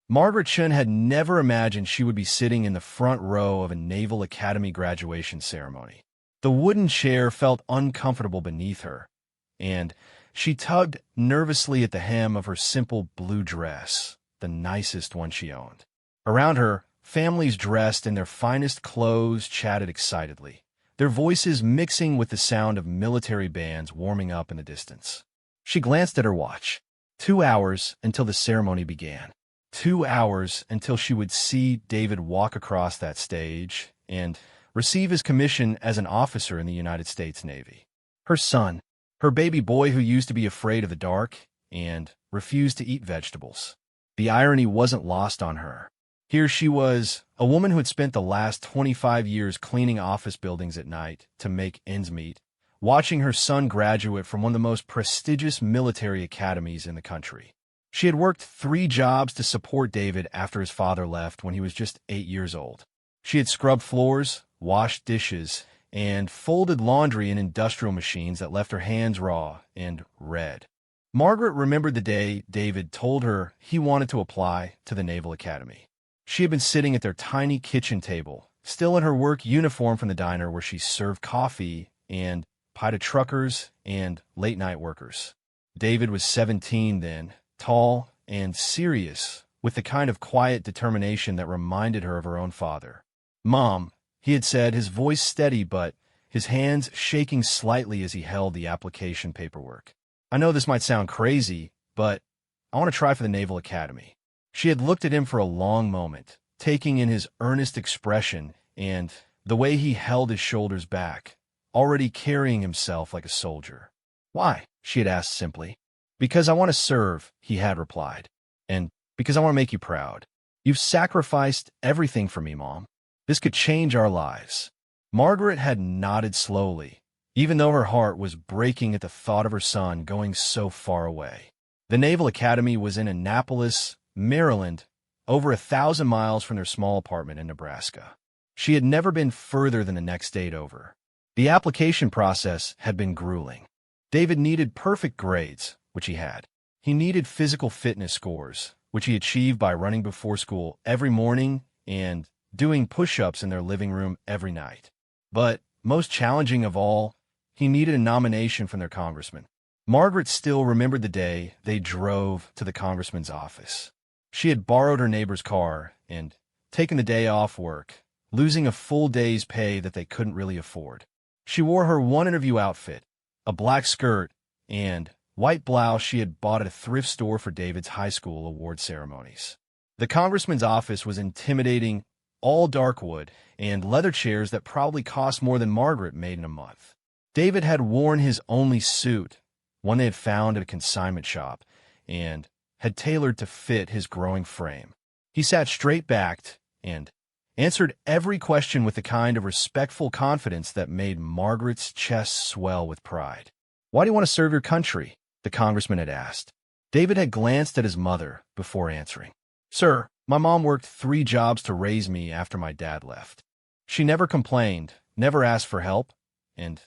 Margaret Chun had never imagined she would be sitting in the front row of a Naval Academy graduation ceremony. The wooden chair felt uncomfortable beneath her, and she tugged nervously at the hem of her simple blue dress, the nicest one she owned. Around her, families dressed in their finest clothes chatted excitedly, their voices mixing with the sound of military bands warming up in the distance. She glanced at her watch. 2 hours until the ceremony began. 2 hours until she would see David walk across that stage and receive his commission as an officer in the United States Navy. Her son, her baby boy who used to be afraid of the dark and refused to eat vegetables. The irony wasn't lost on her. Here she was, a woman who had spent the last 25 years cleaning office buildings at night to make ends meet, watching her son graduate from one of the most prestigious military academies in the country. She had worked 3 jobs to support David after his father left when he was just 8 years old. She had scrubbed floors, washed dishes, and folded laundry in industrial machines that left her hands raw and red. Margaret remembered the day David told her he wanted to apply to the Naval Academy. She had been sitting at their tiny kitchen table, still in her work uniform from the diner where she served coffee and pie to truckers and late-night workers. David was 17 then, tall and serious, with the kind of quiet determination that reminded her of her own father. "Mom," he had said, his voice steady but his hands shaking slightly as he held the application paperwork. "I know this might sound crazy, but I want to try for the Naval Academy." She had looked at him for a long moment, taking in his earnest expression and the way he held his shoulders back, already carrying himself like a soldier. "Why?" she had asked simply. "Because I want to serve," he had replied. "And because I want to make you proud. You've sacrificed everything for me, Mom. This could change our lives." Margaret had nodded slowly, even though her heart was breaking at the thought of her son going so far away. The Naval Academy was in Annapolis, Maryland, over 1,000 miles from their small apartment in Nebraska. She had never been further than the next state over. The application process had been grueling. David needed perfect grades, which he had. He needed physical fitness scores, which he achieved by running before school every morning and doing push-ups in their living room every night. But most challenging of all, he needed a nomination from their congressman. Margaret still remembered the day they drove to the congressman's office. She had borrowed her neighbor's car and taken the day off work, losing a full day's pay that they couldn't really afford. She wore her one interview outfit, a black skirt and white blouse she had bought at a thrift store for David's high school award ceremonies. The congressman's office was intimidating, all dark wood, and leather chairs that probably cost more than Margaret made in a month. David had worn his only suit, one they had found at a consignment shop, and had tailored to fit his growing frame. He sat straight-backed and answered every question with the kind of respectful confidence that made Margaret's chest swell with pride. "Why do you want to serve your country?" the congressman had asked. David had glanced at his mother before answering. "Sir, my mom worked 3 jobs to raise me after my dad left. She never complained, never asked for help, and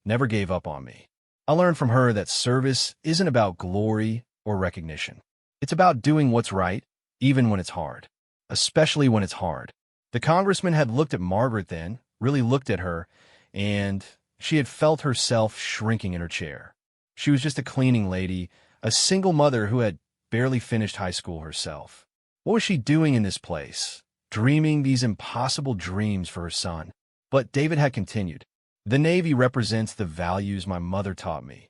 never gave up on me. I learned from her that service isn't about glory or recognition. It's about doing what's right, even when it's hard. Especially when it's hard." The congressman had looked at Margaret then, really looked at her, and she had felt herself shrinking in her chair. She was just a cleaning lady, a single mother who had barely finished high school herself. What was she doing in this place, dreaming these impossible dreams for her son? But David had continued. "The Navy represents the values my mother taught me: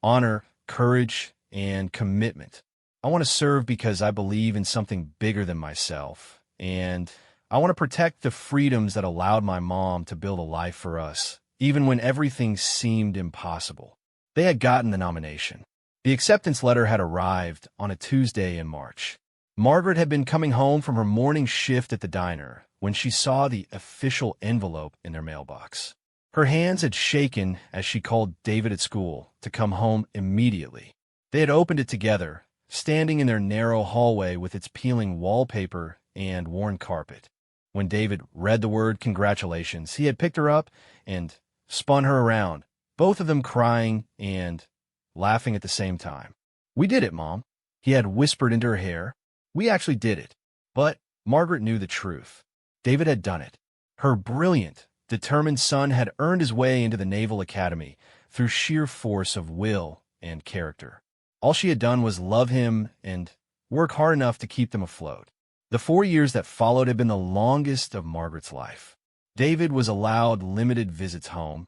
honor, courage, and commitment. I want to serve because I believe in something bigger than myself, and I want to protect the freedoms that allowed my mom to build a life for us, even when everything seemed impossible." They had gotten the nomination. The acceptance letter had arrived on a Tuesday in March. Margaret had been coming home from her morning shift at the diner when she saw the official envelope in their mailbox. Her hands had shaken as she called David at school to come home immediately. They had opened it together, standing in their narrow hallway with its peeling wallpaper and worn carpet. When David read the word "congratulations," he had picked her up and spun her around, both of them crying and laughing at the same time. "We did it, Mom," he had whispered into her hair. "We actually did it. But Margaret knew the truth. David had done it. Her brilliant, determined son had earned his way into the Naval Academy through sheer force of will and character. All she had done was love him and work hard enough to keep them afloat. The 4 years that followed had been the longest of Margaret's life. David was allowed limited visits home,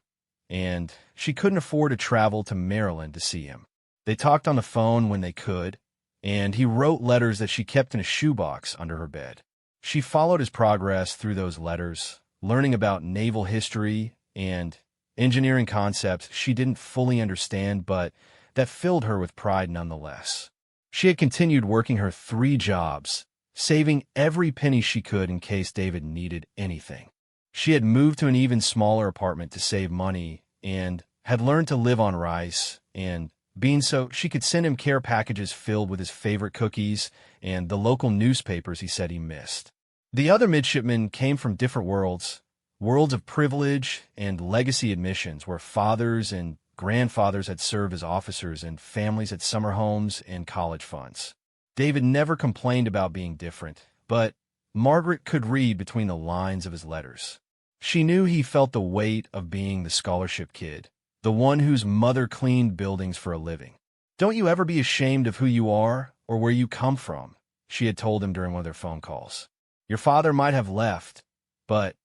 and she couldn't afford to travel to Maryland to see him. They talked on the phone when they could, and he wrote letters that she kept in a shoebox under her bed. She followed his progress through those letters, learning about naval history and engineering concepts she didn't fully understand, but that filled her with pride nonetheless. She had continued working her 3 jobs, saving every penny she could in case David needed anything. She had moved to an even smaller apartment to save money and had learned to live on rice and beans so she could send him care packages filled with his favorite cookies and the local newspapers he said he missed. The other midshipmen came from different worlds of privilege and legacy admissions where fathers and grandfathers had served as officers and families had summer homes and college funds. David never complained about being different, but Margaret could read between the lines of his letters. She knew he felt the weight of being the scholarship kid, the one whose mother cleaned buildings for a living. "Don't you ever be ashamed of who you are or where you come from," she had told him during one of their phone calls. "Your father might have left, but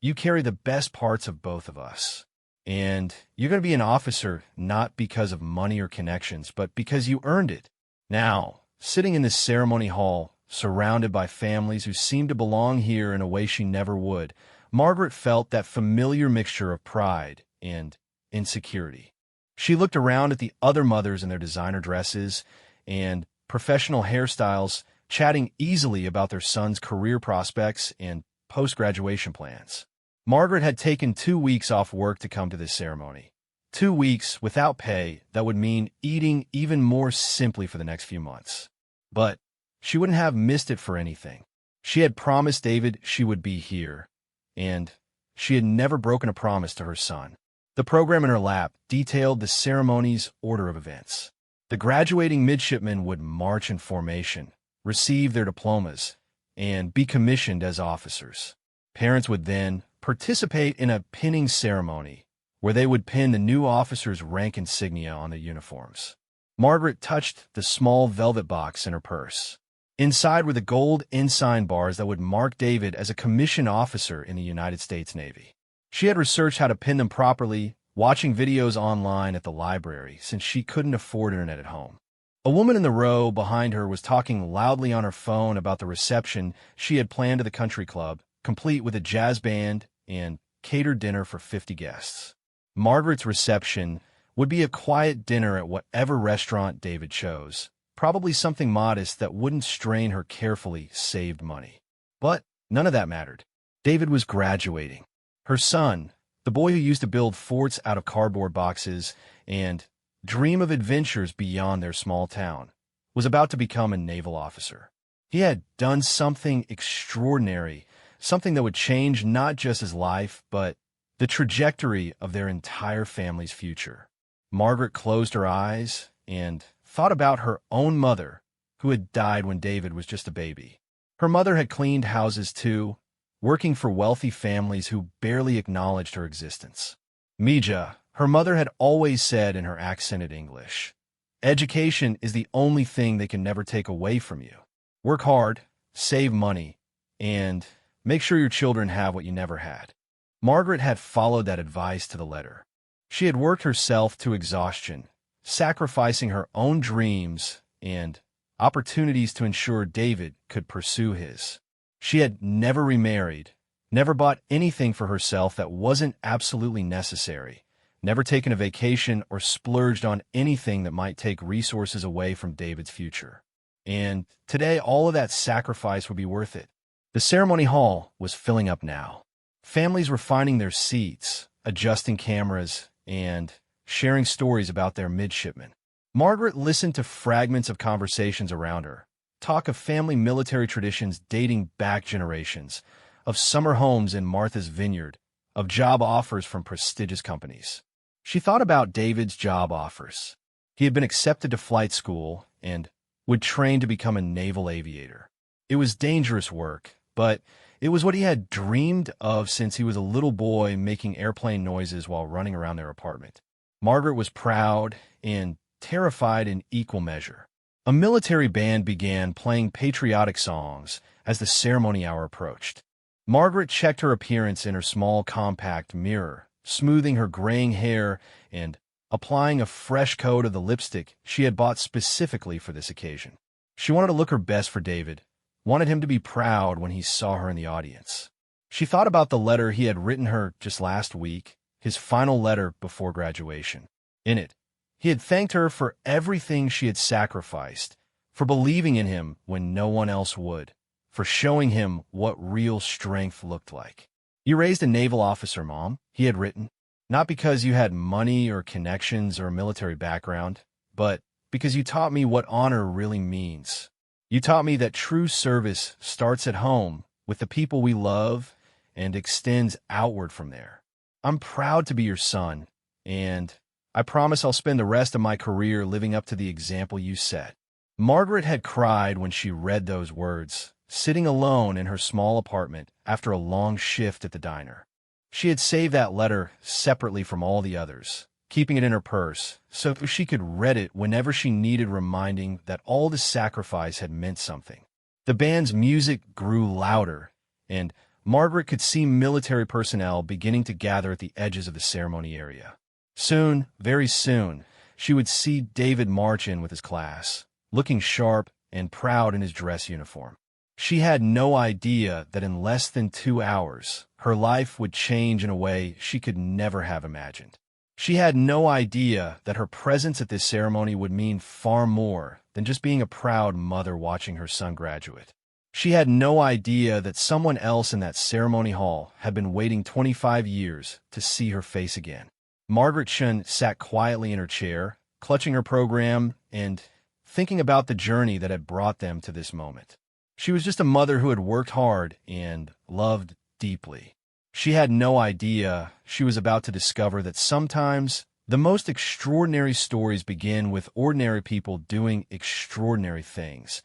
you carry the best parts of both of us. And you're going to be an officer not because of money or connections, but because you earned it." Now, sitting in this ceremony hall, surrounded by families who seemed to belong here in a way she never would, Margaret felt that familiar mixture of pride and insecurity. She looked around at the other mothers in their designer dresses and professional hairstyles, chatting easily about their sons' career prospects and post-graduation plans. Margaret had taken 2 weeks off work to come to this ceremony. 2 weeks without pay that would mean eating even more simply for the next few months. But she wouldn't have missed it for anything. She had promised David she would be here, and she had never broken a promise to her son. The program in her lap detailed the ceremony's order of events. The graduating midshipmen would march in formation, receive their diplomas, and be commissioned as officers. Parents would then participate in a pinning ceremony where they would pin the new officers' rank insignia on their uniforms. Margaret touched the small velvet box in her purse. Inside were the gold ensign bars that would mark David as a commissioned officer in the United States Navy. She had researched how to pin them properly, watching videos online at the library since she couldn't afford internet at home. A woman in the row behind her was talking loudly on her phone about the reception she had planned at the country club, complete with a jazz band and catered dinner for 50 guests. Margaret's reception would be a quiet dinner at whatever restaurant David chose, probably something modest that wouldn't strain her carefully saved money. But none of that mattered. David was graduating. Her son, the boy who used to build forts out of cardboard boxes and dream of adventures beyond their small town, was about to become a naval officer. He had done something extraordinary, something that would change not just his life, but the trajectory of their entire family's future. Margaret closed her eyes and thought about her own mother, who had died when David was just a baby. Her mother had cleaned houses too, working for wealthy families who barely acknowledged her existence. Mija, her mother had always said in her accented English, "Education is the only thing they can never take away from you. Work hard, save money, and make sure your children have what you never had." Margaret had followed that advice to the letter. She had worked herself to exhaustion, sacrificing her own dreams and opportunities to ensure David could pursue his. She had never remarried, never bought anything for herself that wasn't absolutely necessary, never taken a vacation or splurged on anything that might take resources away from David's future. And today, all of that sacrifice would be worth it. The ceremony hall was filling up now. Families were finding their seats, adjusting cameras, and sharing stories about their midshipmen. Margaret listened to fragments of conversations around her, talk of family military traditions dating back generations, of summer homes in Martha's Vineyard, of job offers from prestigious companies. She thought about David's job offers. He had been accepted to flight school and would train to become a naval aviator. It was dangerous work, but it was what he had dreamed of since he was a little boy, making airplane noises while running around their apartment. Margaret was proud and terrified in equal measure. A military band began playing patriotic songs as the ceremony hour approached. Margaret checked her appearance in her small compact mirror, smoothing her graying hair and applying a fresh coat of the lipstick she had bought specifically for this occasion. She wanted to look her best for David, wanted him to be proud when he saw her in the audience. She thought about the letter he had written her just last week, his final letter before graduation. In it, he had thanked her for everything she had sacrificed, for believing in him when no one else would, for showing him what real strength looked like. "You raised a naval officer, Mom," he had written, "not because you had money or connections or a military background, but because you taught me what honor really means. You taught me that true service starts at home with the people we love and extends outward from there. I'm proud to be your son, and I promise I'll spend the rest of my career living up to the example you set." Margaret had cried when she read those words, sitting alone in her small apartment after a long shift at the diner. She had saved that letter separately from all the others, keeping it in her purse so she could read it whenever she needed reminding that all the sacrifice had meant something. The band's music grew louder, and Margaret could see military personnel beginning to gather at the edges of the ceremony area. Soon, very soon, she would see David march in with his class, looking sharp and proud in his dress uniform. She had no idea that in less than 2 hours, her life would change in a way she could never have imagined. She had no idea that her presence at this ceremony would mean far more than just being a proud mother watching her son graduate. She had no idea that someone else in that ceremony hall had been waiting 25 years to see her face again. Margaret Chun sat quietly in her chair, clutching her program and thinking about the journey that had brought them to this moment. She was just a mother who had worked hard and loved deeply. She had no idea she was about to discover that sometimes the most extraordinary stories begin with ordinary people doing extraordinary things,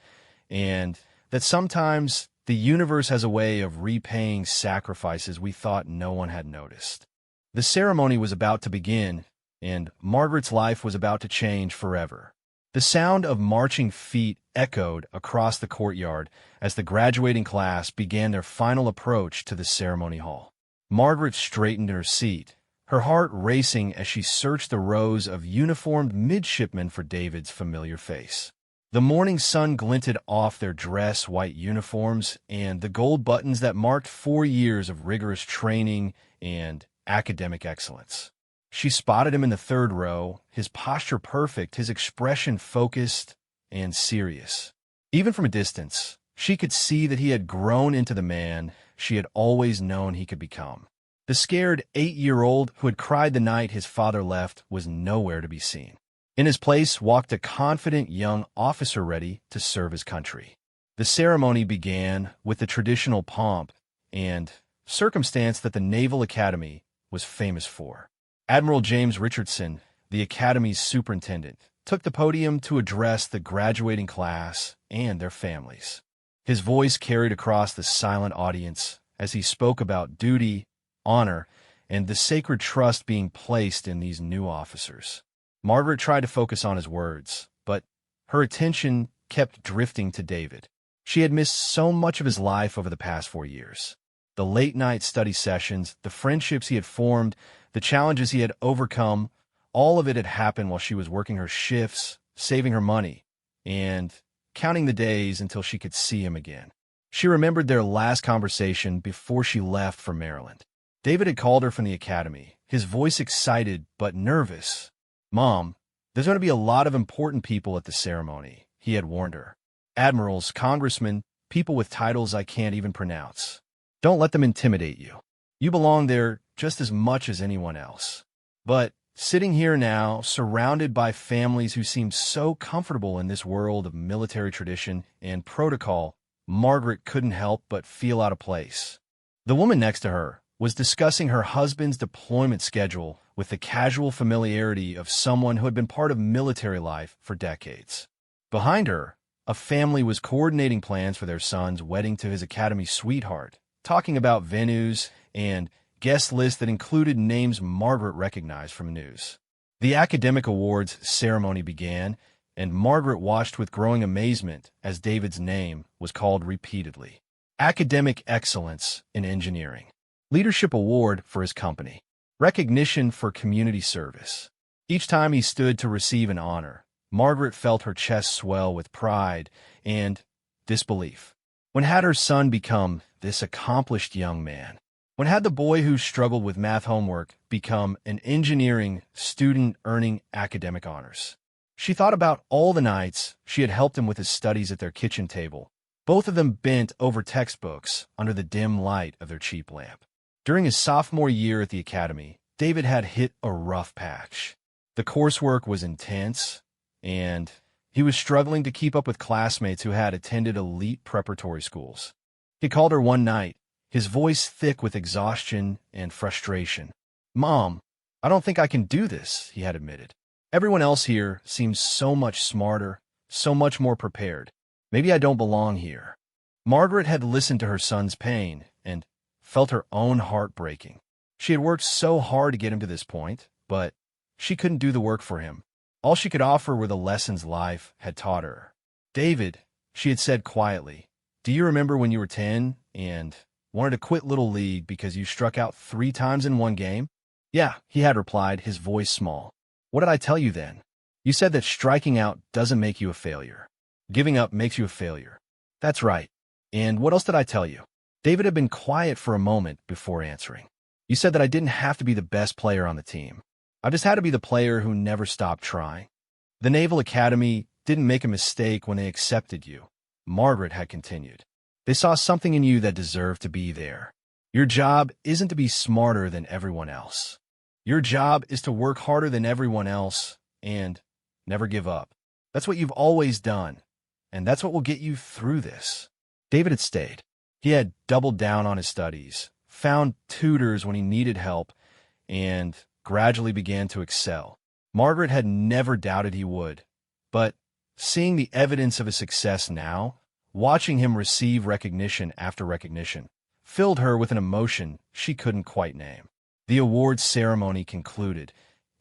and that sometimes the universe has a way of repaying sacrifices we thought no one had noticed. The ceremony was about to begin, and Margaret's life was about to change forever. The sound of marching feet echoed across the courtyard as the graduating class began their final approach to the ceremony hall. Margaret straightened in her seat, her heart racing as she searched the rows of uniformed midshipmen for David's familiar face. The morning sun glinted off their dress white uniforms and the gold buttons that marked 4 years of rigorous training and academic excellence. She spotted him in the third row, his posture perfect, his expression focused and serious. Even from a distance, she could see that he had grown into the man she had always known he could become. The scared 8-year-old who had cried the night his father left was nowhere to be seen. In his place walked a confident young officer ready to serve his country. The ceremony began with the traditional pomp and circumstance that the Naval Academy was famous for. Admiral James Richardson, the Academy's superintendent, took the podium to address the graduating class and their families. His voice carried across the silent audience as he spoke about duty, honor, and the sacred trust being placed in these new officers. Margaret tried to focus on his words, but her attention kept drifting to David. She had missed so much of his life over the past 4 years. The late-night study sessions, the friendships he had formed, the challenges he had overcome, all of it had happened while she was working her shifts, saving her money, and counting the days until she could see him again. She remembered their last conversation before she left for Maryland. David had called her from the academy, his voice excited but nervous. "Mom, there's going to be a lot of important people at the ceremony," he had warned her. "Admirals, congressmen, people with titles I can't even pronounce. Don't let them intimidate you. You belong there just as much as anyone else." But sitting here now, surrounded by families who seemed so comfortable in this world of military tradition and protocol, Margaret couldn't help but feel out of place. The woman next to her was discussing her husband's deployment schedule with the casual familiarity of someone who had been part of military life for decades. Behind her A family was coordinating plans for their son's wedding to his academy sweetheart, talking about venues and guest lists that included names Margaret recognized from news. The academic awards ceremony began, and Margaret watched with growing amazement as David's name was called repeatedly. Academic excellence in engineering. Leadership award for his company. Recognition for community service. Each time he stood to receive an honor, Margaret felt her chest swell with pride and disbelief. When had her son become this accomplished young man? When had the boy who struggled with math homework become an engineering student earning academic honors? She thought about all the nights she had helped him with his studies at their kitchen table, both of them bent over textbooks under the dim light of their cheap lamp. During his sophomore year at the academy, David had hit a rough patch. The coursework was intense, and he was struggling to keep up with classmates who had attended elite preparatory schools. He called her one night, his voice thick with exhaustion and frustration. "Mom, I don't think I can do this," he had admitted. "Everyone else here seems so much smarter, so much more prepared. Maybe I don't belong here." Margaret had listened to her son's pain and felt her own heart breaking. She had worked so hard to get him to this point, but she couldn't do the work for him. All she could offer were the lessons life had taught her. "David," she had said quietly, "do you remember when you were 10 and wanted to quit Little League because you struck out 3 times in one game?" "Yeah," he had replied, his voice small. "What did I tell you then?" "You said that striking out doesn't make you a failure. Giving up makes you a failure." "That's right. And what else did I tell you?" David had been quiet for a moment before answering. "You said that I didn't have to be the best player on the team. I just had to be the player who never stopped trying. The Naval Academy didn't make a mistake when they accepted you," Margaret had continued. "They saw something in you that deserved to be there. Your job isn't to be smarter than everyone else. Your job is to work harder than everyone else and never give up. That's what you've always done, and that's what will get you through this." David had stayed. He had doubled down on his studies, found tutors when he needed help, and gradually began to excel. Margaret had never doubted he would, but seeing the evidence of his success now, watching him receive recognition after recognition, filled her with an emotion she couldn't quite name. The awards ceremony concluded,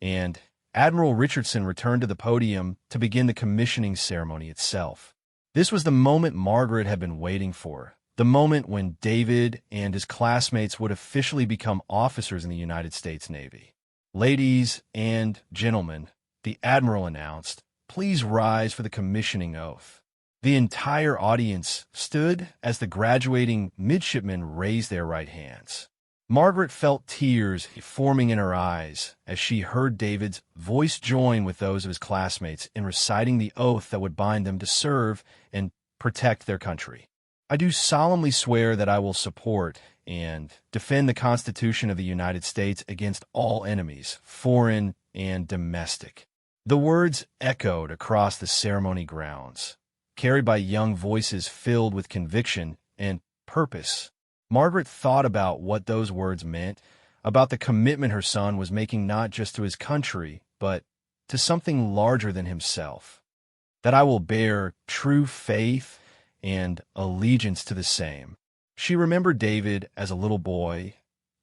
and Admiral Richardson returned to the podium to begin the commissioning ceremony itself. This was the moment Margaret had been waiting for, the moment when David and his classmates would officially become officers in the United States Navy. "Ladies and gentlemen," the Admiral announced, "please rise for the commissioning oath." The entire audience stood as the graduating midshipmen raised their right hands. Margaret felt tears forming in her eyes as she heard David's voice join with those of his classmates in reciting the oath that would bind them to serve and protect their country. "I do solemnly swear that I will support and defend the Constitution of the United States against all enemies, foreign and domestic." The words echoed across the ceremony grounds, carried by young voices filled with conviction and purpose. Margaret thought about what those words meant, about the commitment her son was making not just to his country, but to something larger than himself. "That I will bear true faith and allegiance to the same." She remembered David as a little boy,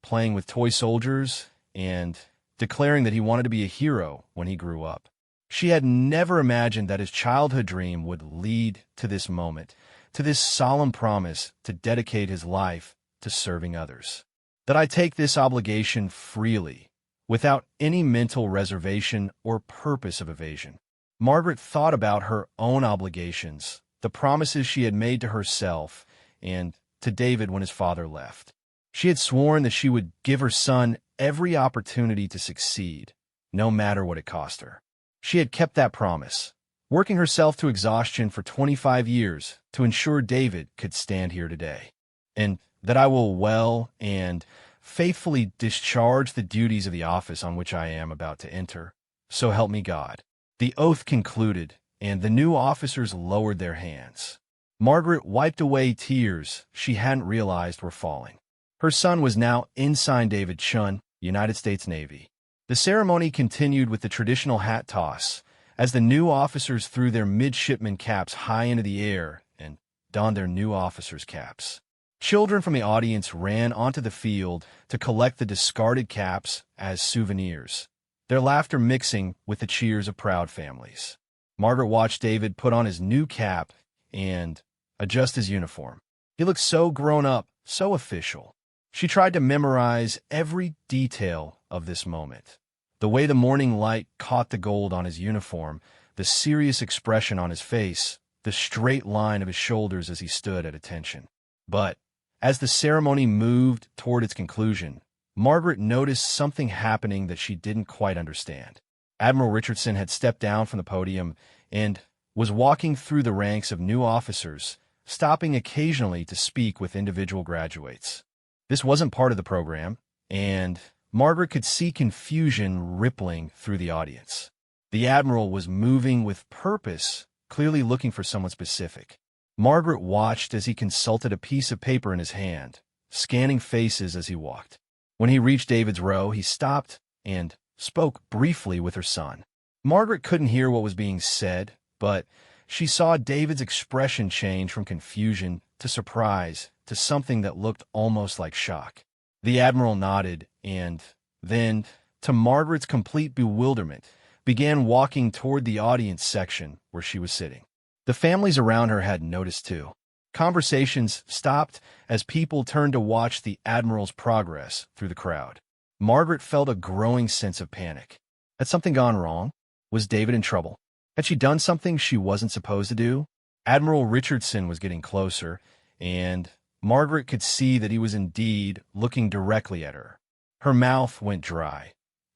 playing with toy soldiers and declaring that he wanted to be a hero when he grew up. She had never imagined that his childhood dream would lead to this moment, to this solemn promise to dedicate his life to serving others. "That I take this obligation freely, without any mental reservation or purpose of evasion." Margaret thought about her own obligations, the promises she had made to herself and to David when his father left. She had sworn that she would give her son every opportunity to succeed, no matter what it cost her. She had kept that promise, working herself to exhaustion for 25 years to ensure David could stand here today. "And that I will well and faithfully discharge the duties of the office on which I am about to enter. So help me God." The oath concluded, and the new officers lowered their hands. Margaret wiped away tears she hadn't realized were falling. Her son was now Ensign David Chun, United States Navy. The ceremony continued with the traditional hat toss, as the new officers threw their midshipman caps high into the air and donned their new officers' caps. Children from the audience ran onto the field to collect the discarded caps as souvenirs, their laughter mixing with the cheers of proud families. Margaret watched David put on his new cap and adjust his uniform. He looked so grown up, so official. She tried to memorize every detail of this moment. The way the morning light caught the gold on his uniform, the serious expression on his face, the straight line of his shoulders as he stood at attention. But as the ceremony moved toward its conclusion, Margaret noticed something happening that she didn't quite understand. Admiral Richardson had stepped down from the podium and was walking through the ranks of new officers, stopping occasionally to speak with individual graduates. This wasn't part of the program, and Margaret could see confusion rippling through the audience. The Admiral was moving with purpose, clearly looking for someone specific. Margaret watched as he consulted a piece of paper in his hand, scanning faces as he walked. When he reached David's row, he stopped and spoke briefly with her son. Margaret couldn't hear what was being said, but she saw David's expression change from confusion to surprise to something that looked almost like shock. The Admiral nodded and then, to Margaret's complete bewilderment, began walking toward the audience section where she was sitting. The families around her had noticed too. Conversations stopped as people turned to watch the Admiral's progress through the crowd. Margaret felt a growing sense of panic. Had something gone wrong? Was David in trouble? Had she done something she wasn't supposed to do? Admiral Richardson was getting closer, and Margaret could see that he was indeed looking directly at her. Her mouth went dry,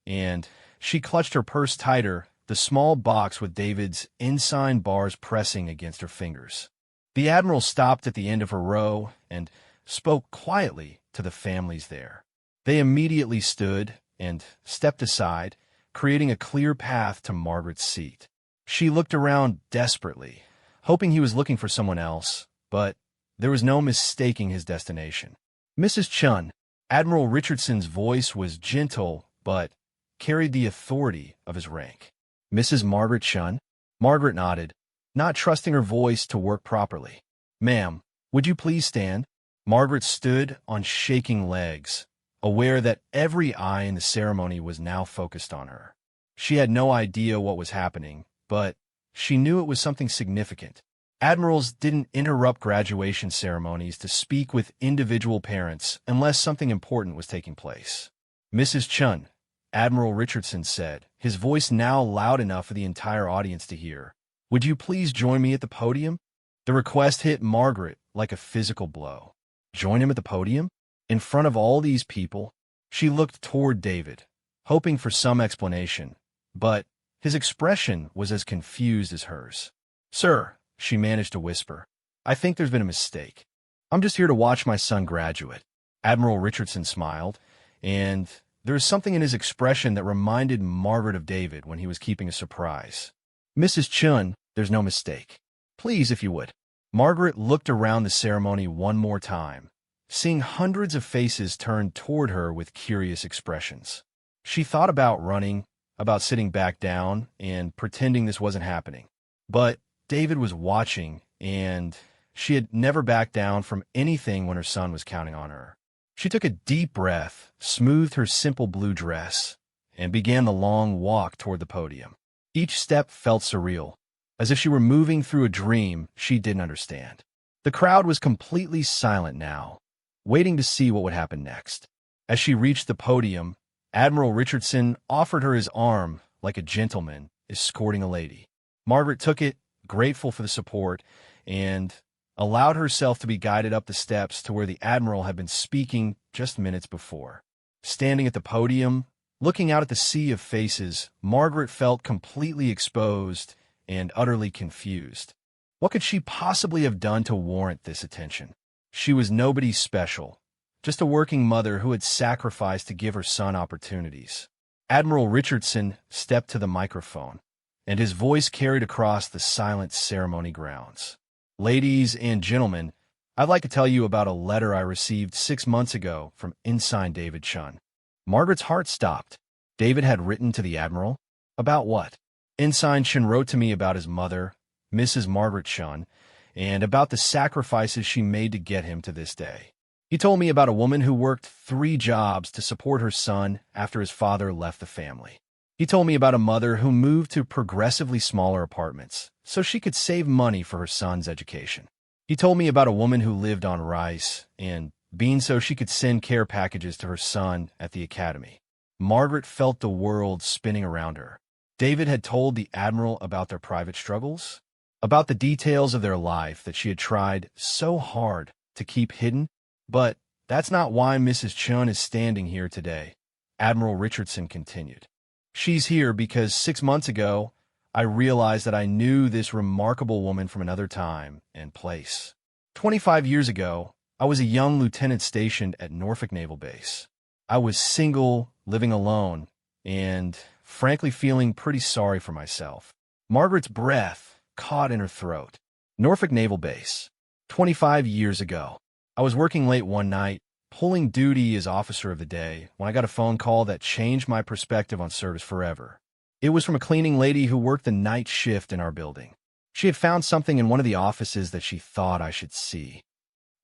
and she clutched her purse tighter, the small box with David's ensign bars pressing against her fingers. The Admiral stopped at the end of her row and spoke quietly to the families there. They immediately stood and stepped aside, creating a clear path to Margaret's seat. She looked around desperately, hoping he was looking for someone else, but there was no mistaking his destination. Mrs. Chun. Admiral Richardson's voice was gentle, but carried the authority of his rank. Mrs. Margaret Chun? Margaret nodded, not trusting her voice to work properly. Ma'am, would you please stand? Margaret stood on shaking legs, aware that every eye in the ceremony was now focused on her. She had no idea what was happening, but she knew it was something significant. Admirals didn't interrupt graduation ceremonies to speak with individual parents unless something important was taking place. Mrs. Chun, Admiral Richardson said, his voice now loud enough for the entire audience to hear, would you please join me at the podium? The request hit Margaret like a physical blow. Join him at the podium? In front of all these people? She looked toward David, hoping for some explanation, but his expression was as confused as hers. Sir, she managed to whisper, I think there's been a mistake. I'm just here to watch my son graduate. Admiral Richardson smiled, and there was something in his expression that reminded Margaret of David when he was keeping a surprise. Mrs. Chun, there's no mistake. Please, if you would. Margaret looked around the ceremony one more time, seeing hundreds of faces turned toward her with curious expressions. She thought about running, about sitting back down, and pretending this wasn't happening. But David was watching, and she had never backed down from anything when her son was counting on her. She took a deep breath, smoothed her simple blue dress, and began the long walk toward the podium. Each step felt surreal, as if she were moving through a dream she didn't understand. The crowd was completely silent now, waiting to see what would happen next. As she reached the podium, Admiral Richardson offered her his arm like a gentleman escorting a lady. Margaret took it, grateful for the support, and allowed herself to be guided up the steps to where the Admiral had been speaking just minutes before. Standing at the podium, looking out at the sea of faces, Margaret felt completely exposed and utterly confused. What could she possibly have done to warrant this attention? She was nobody special, just a working mother who had sacrificed to give her son opportunities. Admiral Richardson stepped to the microphone, and his voice carried across the silent ceremony grounds. Ladies and gentlemen, I'd like to tell you about a letter I received 6 months ago from Ensign David Chun. Margaret's heart stopped. David had written to the Admiral? About what? Ensign Chun wrote to me about his mother, Mrs. Margaret Chun, and about the sacrifices she made to get him to this day. He told me about a woman who worked 3 jobs to support her son after his father left the family. He told me about a mother who moved to progressively smaller apartments so she could save money for her son's education. He told me about a woman who lived on rice and beans so she could send care packages to her son at the academy. Margaret felt the world spinning around her. David had told the Admiral about their private struggles, about the details of their life that she had tried so hard to keep hidden. But that's not why Mrs. Chun is standing here today, Admiral Richardson continued. She's here because 6 months ago, I realized that I knew this remarkable woman from another time and place. 25 years ago, I was a young lieutenant stationed at Norfolk Naval Base. I was single, living alone, and frankly feeling pretty sorry for myself. Margaret's breath caught in her throat. Norfolk Naval Base. 25 years ago. I was working late one night, pulling duty as officer of the day, when I got a phone call that changed my perspective on service forever. It was from a cleaning lady who worked the night shift in our building. She had found something in one of the offices that she thought I should see.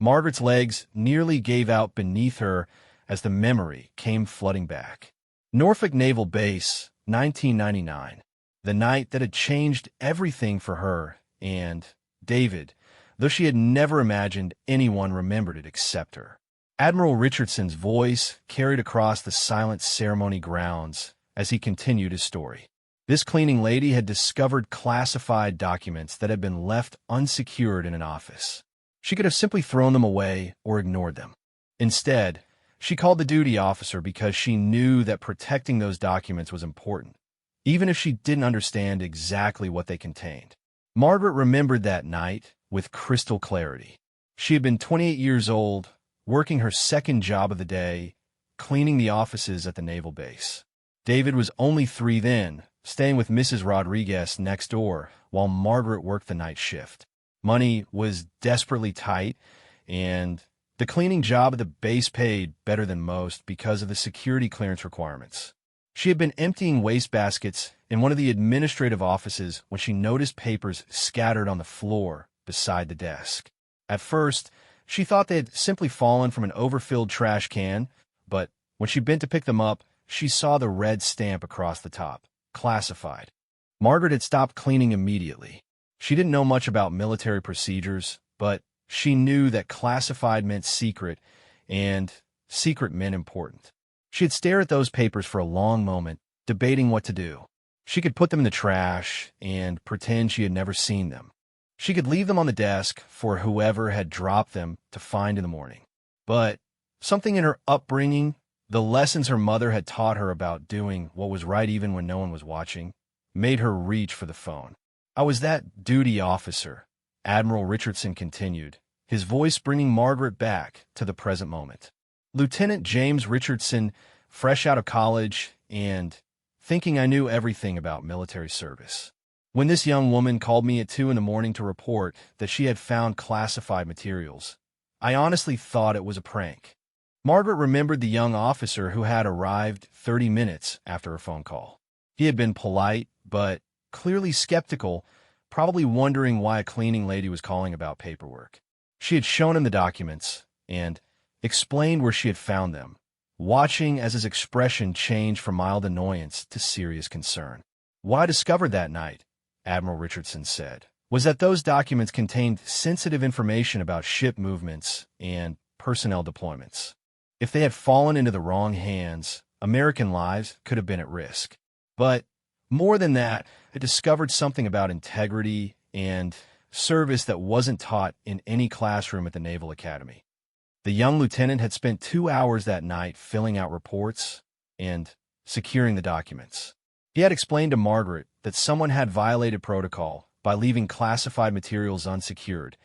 Margaret's legs nearly gave out beneath her as the memory came flooding back. Norfolk Naval Base, 1999. The night that had changed everything for her and David, though she had never imagined anyone remembered it except her. Admiral Richardson's voice carried across the silent ceremony grounds as he continued his story. This cleaning lady had discovered classified documents that had been left unsecured in an office. She could have simply thrown them away or ignored them. Instead, she called the duty officer because she knew that protecting those documents was important, even if she didn't understand exactly what they contained. Margaret remembered that night with crystal clarity. She had been 28 years old, working her second job of the day, cleaning the offices at the naval base. David was only 3 then, staying with Mrs. Rodriguez next door while Margaret worked the night shift. Money was desperately tight, and the cleaning job at the base paid better than most because of the security clearance requirements. She had been emptying wastebaskets in one of the administrative offices when she noticed papers scattered on the floor beside the desk. At first, she thought they had simply fallen from an overfilled trash can, but when she bent to pick them up, she saw the red stamp across the top, classified. Margaret had stopped cleaning immediately. She didn't know much about military procedures, but she knew that classified meant secret, and secret meant important. She had stared at those papers for a long moment, debating what to do. She could put them in the trash and pretend she had never seen them. She could leave them on the desk for whoever had dropped them to find in the morning. But something in her upbringing, the lessons her mother had taught her about doing what was right even when no one was watching, made her reach for the phone. I was that duty officer, Admiral Richardson continued, his voice bringing Margaret back to the present moment. Lieutenant James Richardson, fresh out of college and thinking I knew everything about military service. When this young woman called me at 2 in the morning to report that she had found classified materials, I honestly thought it was a prank. Margaret remembered the young officer who had arrived 30 minutes after her phone call. He had been polite, but clearly skeptical, probably wondering why a cleaning lady was calling about paperwork. She had shown him the documents and explained where she had found them, watching as his expression changed from mild annoyance to serious concern. What I discovered that night, Admiral Richardson said, was that those documents contained sensitive information about ship movements and personnel deployments. If they had fallen into the wrong hands, American lives could have been at risk. But more than that, I discovered something about integrity and service that wasn't taught in any classroom at the Naval Academy. The young lieutenant had spent 2 hours that night filling out reports and securing the documents. He had explained to Margaret that someone had violated protocol by leaving classified materials unsecured,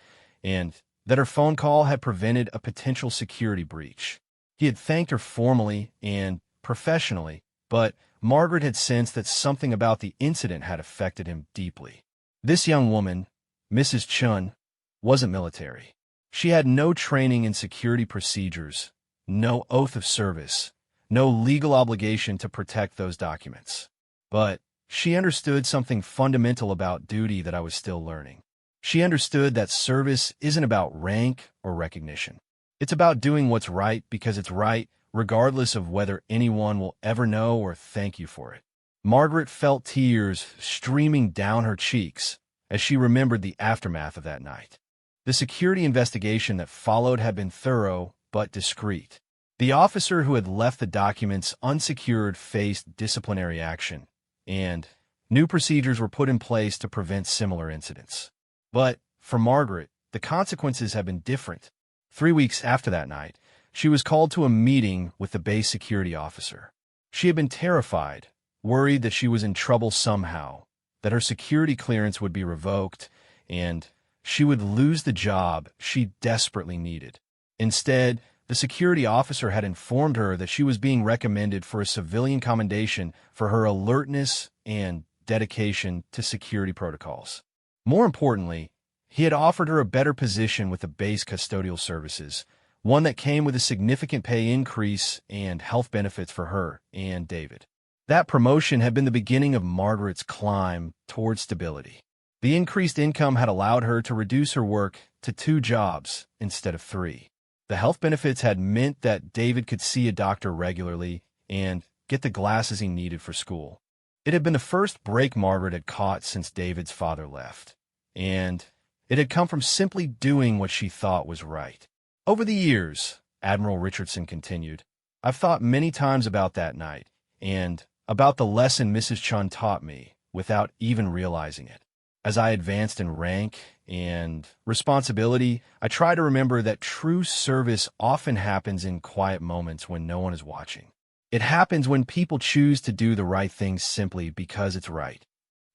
and that her phone call had prevented a potential security breach. He had thanked her formally and professionally, but Margaret had sensed that something about the incident had affected him deeply. This young woman, Mrs. Chun, wasn't military. She had no training in security procedures, no oath of service, no legal obligation to protect those documents. But She understood something fundamental about duty that I was still learning. She understood that service isn't about rank or recognition. It's about doing what's right because it's right, regardless of whether anyone will ever know or thank you for it. Margaret felt tears streaming down her cheeks as she remembered the aftermath of that night. The security investigation that followed had been thorough but discreet. The officer who had left the documents unsecured faced disciplinary action, and new procedures were put in place to prevent similar incidents. But for Margaret, the consequences had been different. 3 weeks after that night, she was called to a meeting with the base security officer. She had been terrified, worried that she was in trouble somehow, that her security clearance would be revoked, and she would lose the job she desperately needed. Instead, the security officer had informed her that she was being recommended for a civilian commendation for her alertness and dedication to security protocols. More importantly, he had offered her a better position with the base custodial services, one that came with a significant pay increase and health benefits for her and David. That promotion had been the beginning of Margaret's climb toward stability. The increased income had allowed her to reduce her work to 2 jobs instead of 3. The health benefits had meant that David could see a doctor regularly and get the glasses he needed for school. It had been the first break Margaret had caught since David's father left, and it had come from simply doing what she thought was right. Over the years, Admiral Richardson continued, I've thought many times about that night and about the lesson Mrs. Chun taught me without even realizing it. As I advanced in rank and responsibility, I try to remember that true service often happens in quiet moments when no one is watching. It happens when people choose to do the right thing simply because it's right.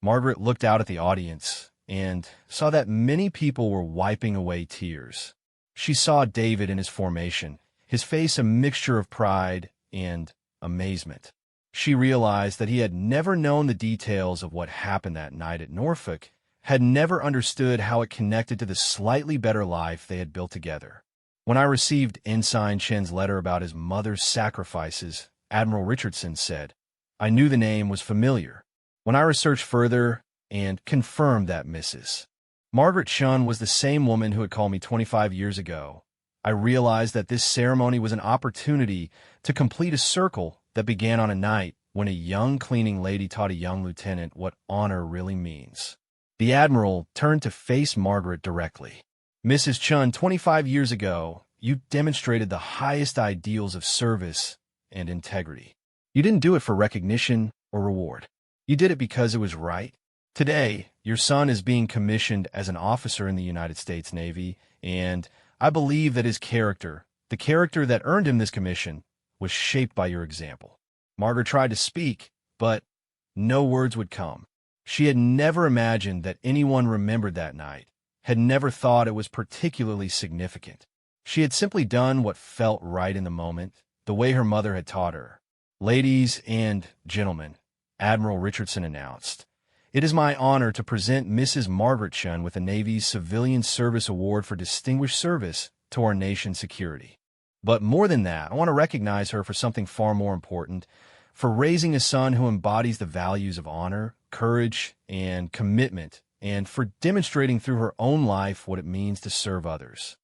Margaret looked out at the audience and saw that many people were wiping away tears. She saw David in his formation, his face a mixture of pride and amazement. She realized that he had never known the details of what happened that night at Norfolk, had never understood how it connected to the slightly better life they had built together. When I received Ensign Chen's letter about his mother's sacrifices, Admiral Richardson said, I knew the name was familiar. When I researched further and confirmed that Mrs. Margaret Chun was the same woman who had called me 25 years ago, I realized that this ceremony was an opportunity to complete a circle that began on a night when a young cleaning lady taught a young lieutenant what honor really means. The Admiral turned to face Margaret directly. Mrs. Chun, 25 years ago, you demonstrated the highest ideals of service and integrity. You didn't do it for recognition or reward. You did it because it was right. Today, your son is being commissioned as an officer in the United States Navy, and I believe that his character, the character that earned him this commission, was shaped by your example. Margaret tried to speak, but no words would come. She had never imagined that anyone remembered that night, had never thought it was particularly significant. She had simply done what felt right in the moment, the way her mother had taught her. Ladies and gentlemen, Admiral Richardson announced, it is my honor to present Mrs. Margaret Chun with the Navy's Civilian Service Award for Distinguished Service to our nation's security. But more than that, I want to recognize her for something far more important, for raising a son who embodies the values of honor, courage, and commitment, and for demonstrating through her own life what it means to serve others.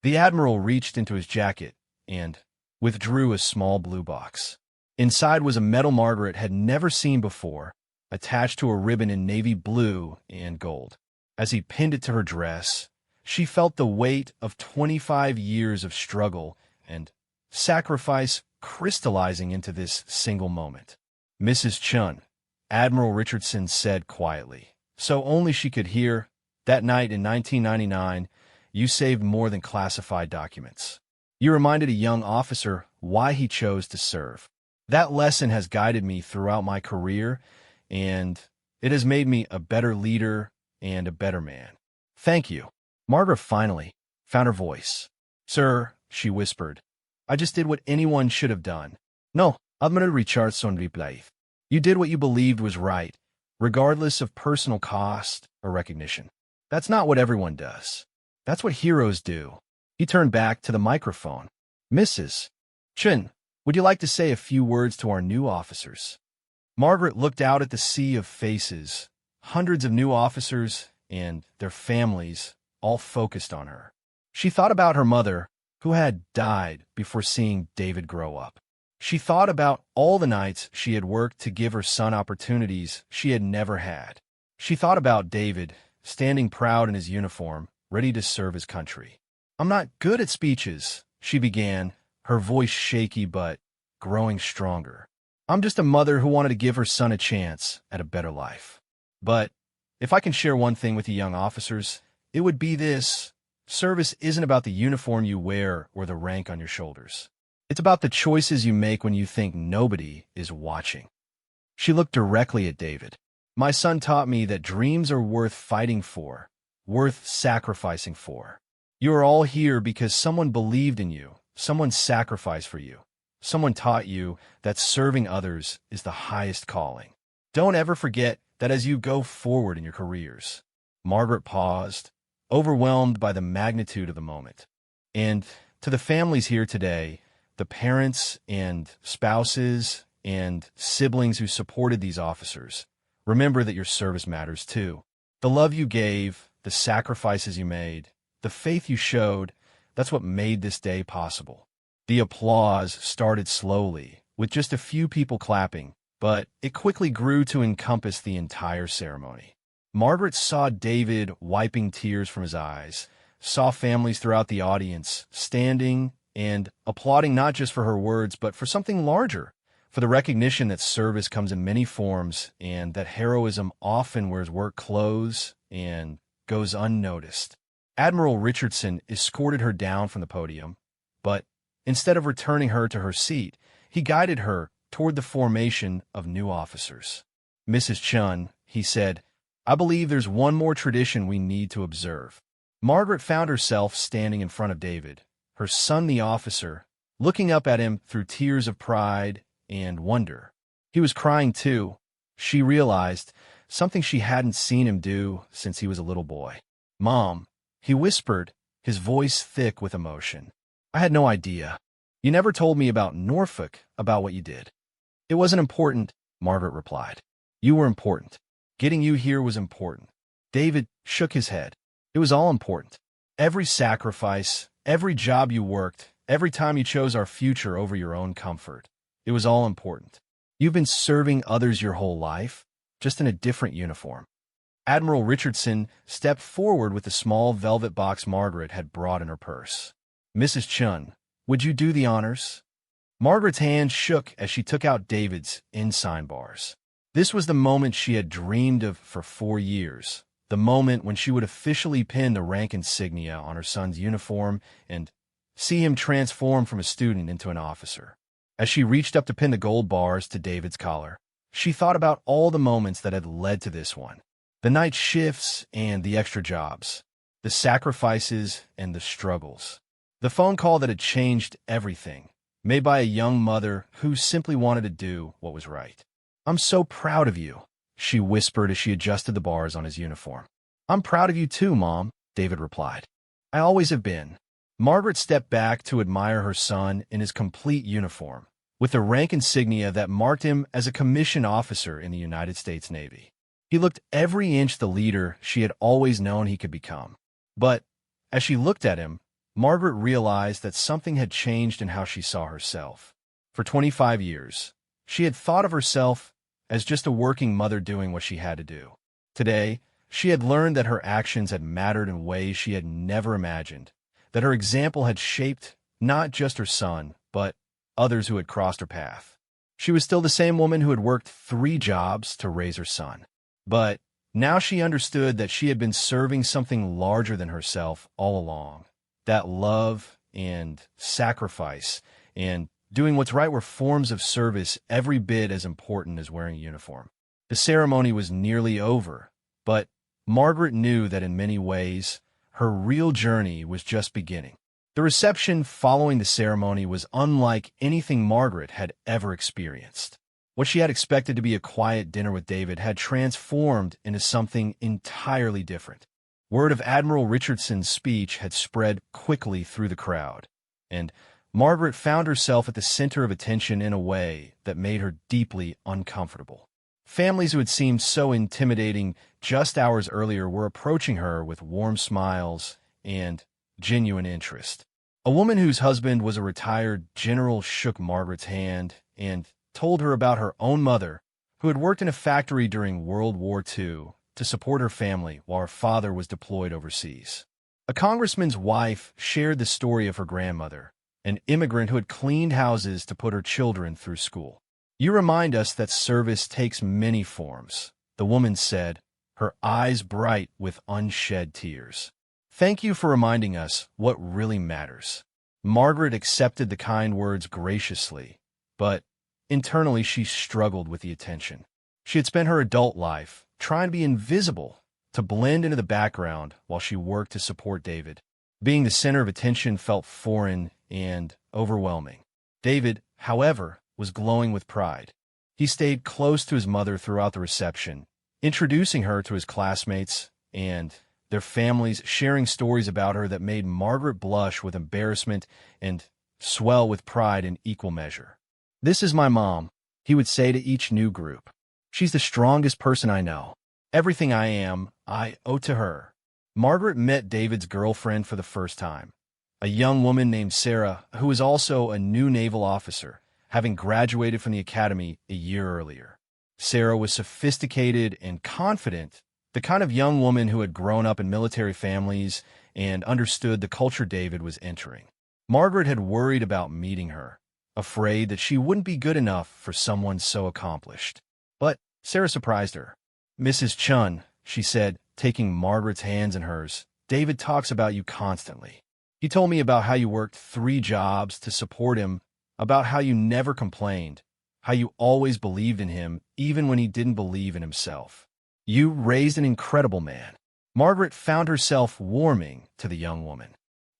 The Admiral reached into his jacket and withdrew a small blue box. Inside was a medal Margaret had never seen before, attached to a ribbon in navy blue and gold. As he pinned it to her dress, she felt the weight of 25 years of struggle and sacrifice crystallizing into this single moment. Mrs. Chun, Admiral Richardson said quietly, so only she could hear, that night in 1999, you saved more than classified documents. You reminded a young officer why he chose to serve. That lesson has guided me throughout my career, and it has made me a better leader and a better man. Thank you. Margaret finally found her voice. Sir, she whispered, I just did what anyone should have done. No, Admiral Richardson replied. You did what you believed was right, regardless of personal cost or recognition. That's not what everyone does. That's what heroes do. He turned back to the microphone. Mrs. Chun, would you like to say a few words to our new officers? Margaret looked out at the sea of faces, hundreds of new officers and their families, all focused on her. She thought about her mother, who had died before seeing David grow up. She thought about all the nights she had worked to give her son opportunities she had never had. She thought about David, standing proud in his uniform, ready to serve his country. "I'm not good at speeches," she began, her voice shaky but growing stronger. "I'm just a mother who wanted to give her son a chance at a better life. But if I can share one thing with you young officers, it would be this: service isn't about the uniform you wear or the rank on your shoulders. It's about the choices you make when you think nobody is watching." She looked directly at David. "My son taught me that dreams are worth fighting for, worth sacrificing for. You are all here because someone believed in you, someone sacrificed for you. Someone taught you that serving others is the highest calling. Don't ever forget that as you go forward in your careers." Margaret paused, overwhelmed by the magnitude of the moment. And to the families here today, the parents and spouses and siblings who supported these officers, remember that your service matters too. The love you gave, the sacrifices you made, the faith you showed, that's what made this day possible. The applause started slowly, with just a few people clapping, but it quickly grew to encompass the entire ceremony. Margaret saw David wiping tears from his eyes, saw families throughout the audience standing and applauding not just for her words, but for something larger, for the recognition that service comes in many forms and that heroism often wears work clothes and goes unnoticed. Admiral Richardson escorted her down from the podium, but instead of returning her to her seat, he guided her toward the formation of new officers. "Mrs. Chun," he said, "I believe there's one more tradition we need to observe." Margaret found herself standing in front of David, her son the officer, looking up at him through tears of pride and wonder. He was crying too. She realized something she hadn't seen him do since he was a little boy. "Mom," he whispered, his voice thick with emotion, "I had no idea. You never told me about Norfolk, about what you did." "It wasn't important," Margaret replied. "You were important. Getting you here was important." David shook his head. "It was all important. Every sacrifice, every job you worked, every time you chose our future over your own comfort. It was all important. You've been serving others your whole life, just in a different uniform." Admiral Richardson stepped forward with the small velvet box Margaret had brought in her purse. "Mrs. Chun, would you do the honors?" Margaret's hand shook as she took out David's ensign bars. This was the moment she had dreamed of for 4 years, the moment when she would officially pin the rank insignia on her son's uniform and see him transform from a student into an officer. As she reached up to pin the gold bars to David's collar, she thought about all the moments that had led to this one. The night shifts and the extra jobs, the sacrifices and the struggles. The phone call that had changed everything, made by a young mother who simply wanted to do what was right. "I'm so proud of you," she whispered as she adjusted the bars on his uniform. "I'm proud of you too, Mom," David replied. "I always have been." Margaret stepped back to admire her son in his complete uniform, with the rank insignia that marked him as a commissioned officer in the United States Navy. He looked every inch the leader she had always known he could become. But as she looked at him, Margaret realized that something had changed in how she saw herself. For 25 years, she had thought of herself as just a working mother doing what she had to do. Today, she had learned that her actions had mattered in ways she had never imagined, that her example had shaped not just her son, but others who had crossed her path. She was still the same woman who had worked 3 jobs to raise her son. But now she understood that she had been serving something larger than herself all along. That love and sacrifice and doing what's right were forms of service every bit as important as wearing a uniform. The ceremony was nearly over, but Margaret knew that in many ways, her real journey was just beginning. The reception following the ceremony was unlike anything Margaret had ever experienced. What she had expected to be a quiet dinner with David had transformed into something entirely different. Word of Admiral Richardson's speech had spread quickly through the crowd, and Margaret found herself at the center of attention in a way that made her deeply uncomfortable. Families who had seemed so intimidating just hours earlier were approaching her with warm smiles and genuine interest. A woman whose husband was a retired general shook Margaret's hand and told her about her own mother, who had worked in a factory during World War II to support her family while her father was deployed overseas. A congressman's wife shared the story of her grandmother, an immigrant who had cleaned houses to put her children through school. "You remind us that service takes many forms," the woman said, her eyes bright with unshed tears. "Thank you for reminding us what really matters." Margaret accepted the kind words graciously, but internally she struggled with the attention. She had spent her adult life trying to be invisible, to blend into the background while she worked to support David. Being the center of attention felt foreign and overwhelming. David, however, was glowing with pride. He stayed close to his mother throughout the reception, introducing her to his classmates and their families, sharing stories about her that made Margaret blush with embarrassment and swell with pride in equal measure. "This is my mom," he would say to each new group. "She's the strongest person I know. Everything I am, I owe to her." Margaret met David's girlfriend for the first time, a young woman named Sarah, who was also a new naval officer, having graduated from the academy a year earlier. Sarah was sophisticated and confident, the kind of young woman who had grown up in military families and understood the culture David was entering. Margaret had worried about meeting her, afraid that she wouldn't be good enough for someone so accomplished. But Sarah surprised her. "Mrs. Chun," she said, taking Margaret's hands in hers, "David talks about you constantly. He told me about how you worked 3 jobs to support him, about how you never complained, how you always believed in him even when he didn't believe in himself. You raised an incredible man." Margaret found herself warming to the young woman.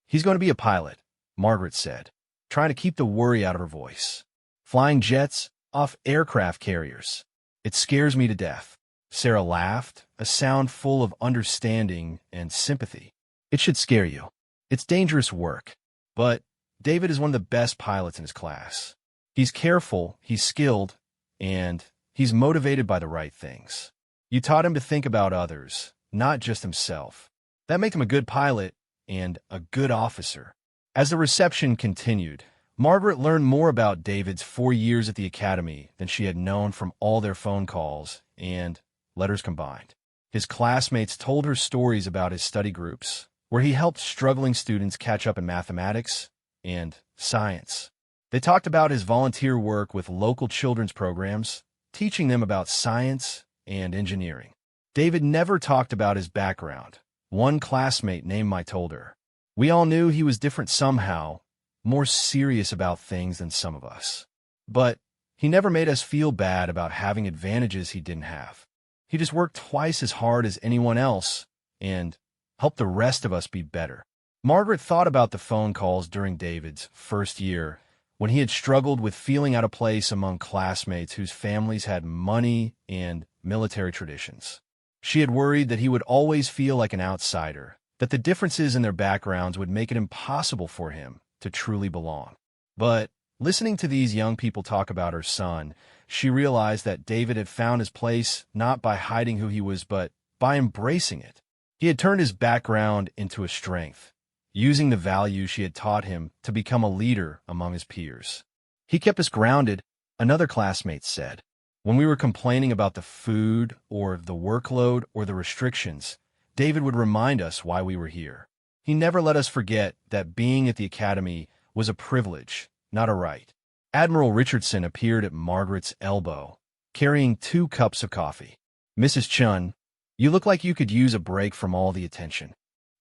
"He's going to be a pilot," Margaret said, trying to keep the worry out of her voice. "Flying jets off aircraft carriers. It scares me to death." Sarah laughed, a sound full of understanding and sympathy. "It should scare you. It's dangerous work. But David is one of the best pilots in his class. He's careful, he's skilled, and he's motivated by the right things. You taught him to think about others, not just himself. That makes him a good pilot and a good officer." As the reception continued, Margaret learned more about David's 4 years at the academy than she had known from all their phone calls and letters combined. His classmates told her stories about his study groups, where he helped struggling students catch up in mathematics and science. They talked about his volunteer work with local children's programs, teaching them about science and engineering. David never talked about his background. One classmate named Mai told her, "We all knew he was different somehow, more serious about things than some of us. But he never made us feel bad about having advantages he didn't have. He just worked twice as hard as anyone else and helped the rest of us be better." Margaret thought about the phone calls during David's first year, when he had struggled with feeling out of place among classmates whose families had money and military traditions. She had worried that he would always feel like an outsider, that the differences in their backgrounds would make it impossible for him to truly belong. But listening to these young people talk about her son, she realized that David had found his place not by hiding who he was, but by embracing it. He had turned his background into a strength, using the values she had taught him to become a leader among his peers. "He kept us grounded," another classmate said. "When we were complaining about the food or the workload or the restrictions, David would remind us why we were here. He never let us forget that being at the academy was a privilege, not a right." Admiral Richardson appeared at Margaret's elbow, carrying 2 cups of coffee. "Mrs. Chun, you look like you could use a break from all the attention."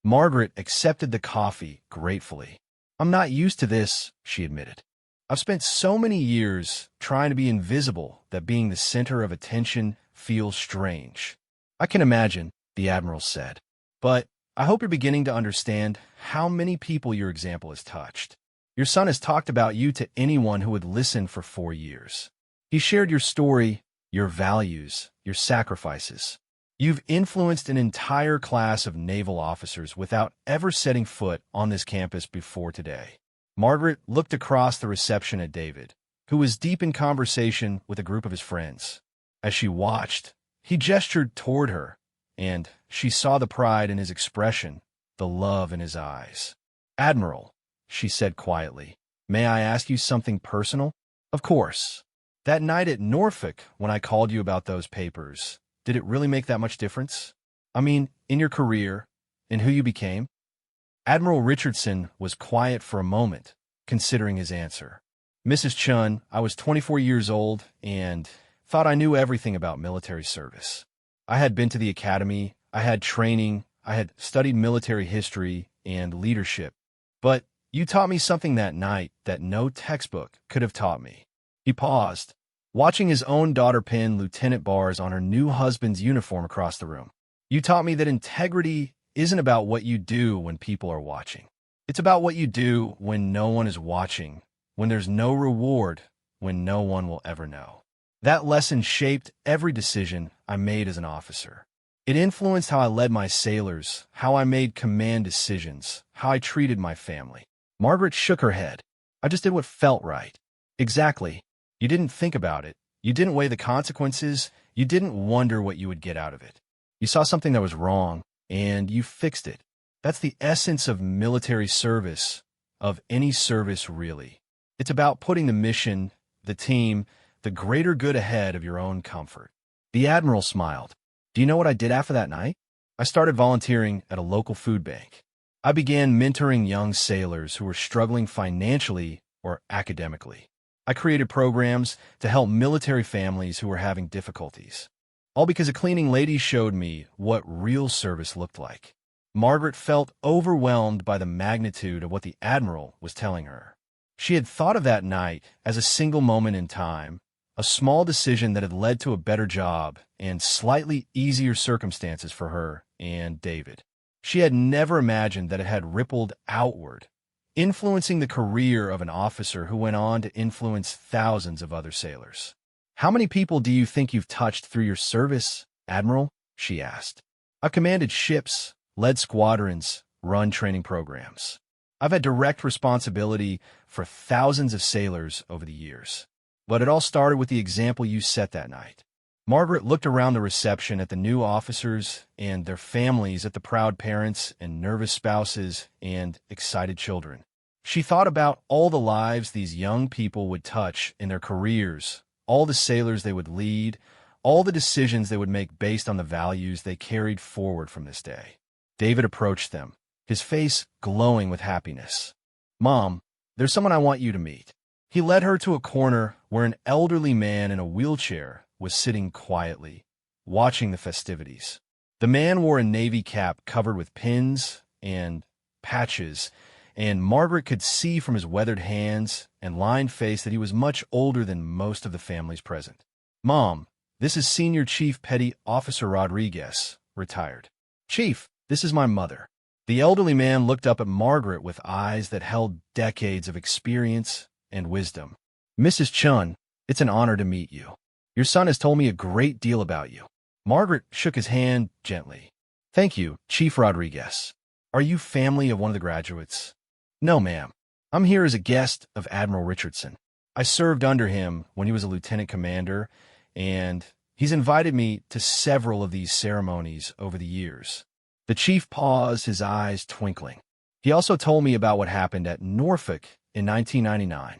Margaret accepted the coffee gratefully. "I'm not used to this," she admitted. "I've spent so many years trying to be invisible that being the center of attention feels strange." "I can imagine," the Admiral said. "But I hope you're beginning to understand how many people your example has touched. Your son has talked about you to anyone who would listen for 4 years. He shared your story, your values, your sacrifices. You've influenced an entire class of naval officers without ever setting foot on this campus before today. Margaret looked across the reception at David, who was deep in conversation with a group of his friends. As she watched, he gestured toward her, and she saw the pride in his expression, the love in his eyes. "Admiral," she said quietly, "may I ask you something personal?" "Of course." "That night at Norfolk, when I called you about those papers, did it really make that much difference? I mean, in your career, in who you became?" Admiral Richardson was quiet for a moment, considering his answer. "Mrs. Chun, I was 24 years old and thought I knew everything about military service. I had been to the academy, I had training, I had studied military history and leadership. But you taught me something that night that no textbook could have taught me." He paused, watching his own daughter pin lieutenant bars on her new husband's uniform across the room. "You taught me that integrity isn't about what you do when people are watching. It's about what you do when no one is watching, when there's no reward, when no one will ever know." That lesson shaped every decision I made as an officer. It influenced how I led my sailors, how I made command decisions, how I treated my family. Margaret shook her head. "I just did what felt right." "Exactly. You didn't think about it. You didn't weigh the consequences. You didn't wonder what you would get out of it. You saw something that was wrong, and you fixed it. That's the essence of military service, of any service really. It's about putting the mission, the team, the greater good ahead of your own comfort." The Admiral smiled. "Do you know what I did after that night? I started volunteering at a local food bank. I began mentoring young sailors who were struggling financially or academically. I created programs to help military families who were having difficulties. All because a cleaning lady showed me what real service looked like." Margaret felt overwhelmed by the magnitude of what the Admiral was telling her. She had thought of that night as a single moment in time, a small decision that had led to a better job and slightly easier circumstances for her and David. She had never imagined that it had rippled outward, influencing the career of an officer who went on to influence thousands of other sailors. "How many people do you think you've touched through your service, Admiral?" she asked. "I've commanded ships, led squadrons, run training programs. I've had direct responsibility for thousands of sailors over the years. But it all started with the example you set that night." Margaret looked around the reception at the new officers and their families, at the proud parents and nervous spouses and excited children. She thought about all the lives these young people would touch in their careers, all the sailors they would lead, all the decisions they would make based on the values they carried forward from this day. David approached them, his face glowing with happiness. "Mom, there's someone I want you to meet." He led her to a corner where an elderly man in a wheelchair was sitting quietly, watching the festivities. The man wore a navy cap covered with pins and patches, and Margaret could see from his weathered hands and lined face that he was much older than most of the families present. "Mom, this is Senior Chief Petty Officer Rodriguez, retired." "Chief, this is my mother." The elderly man looked up at Margaret with eyes that held decades of experience and wisdom. "Mrs. Chun, it's an honor to meet you. Your son has told me a great deal about you." Margaret shook his hand gently. "Thank you, Chief Rodriguez. Are you family of one of the graduates?" "No, ma'am. I'm here as a guest of Admiral Richardson. I served under him when he was a lieutenant commander, and he's invited me to several of these ceremonies over the years." The chief paused, his eyes twinkling. "He also told me about what happened at Norfolk in 1999.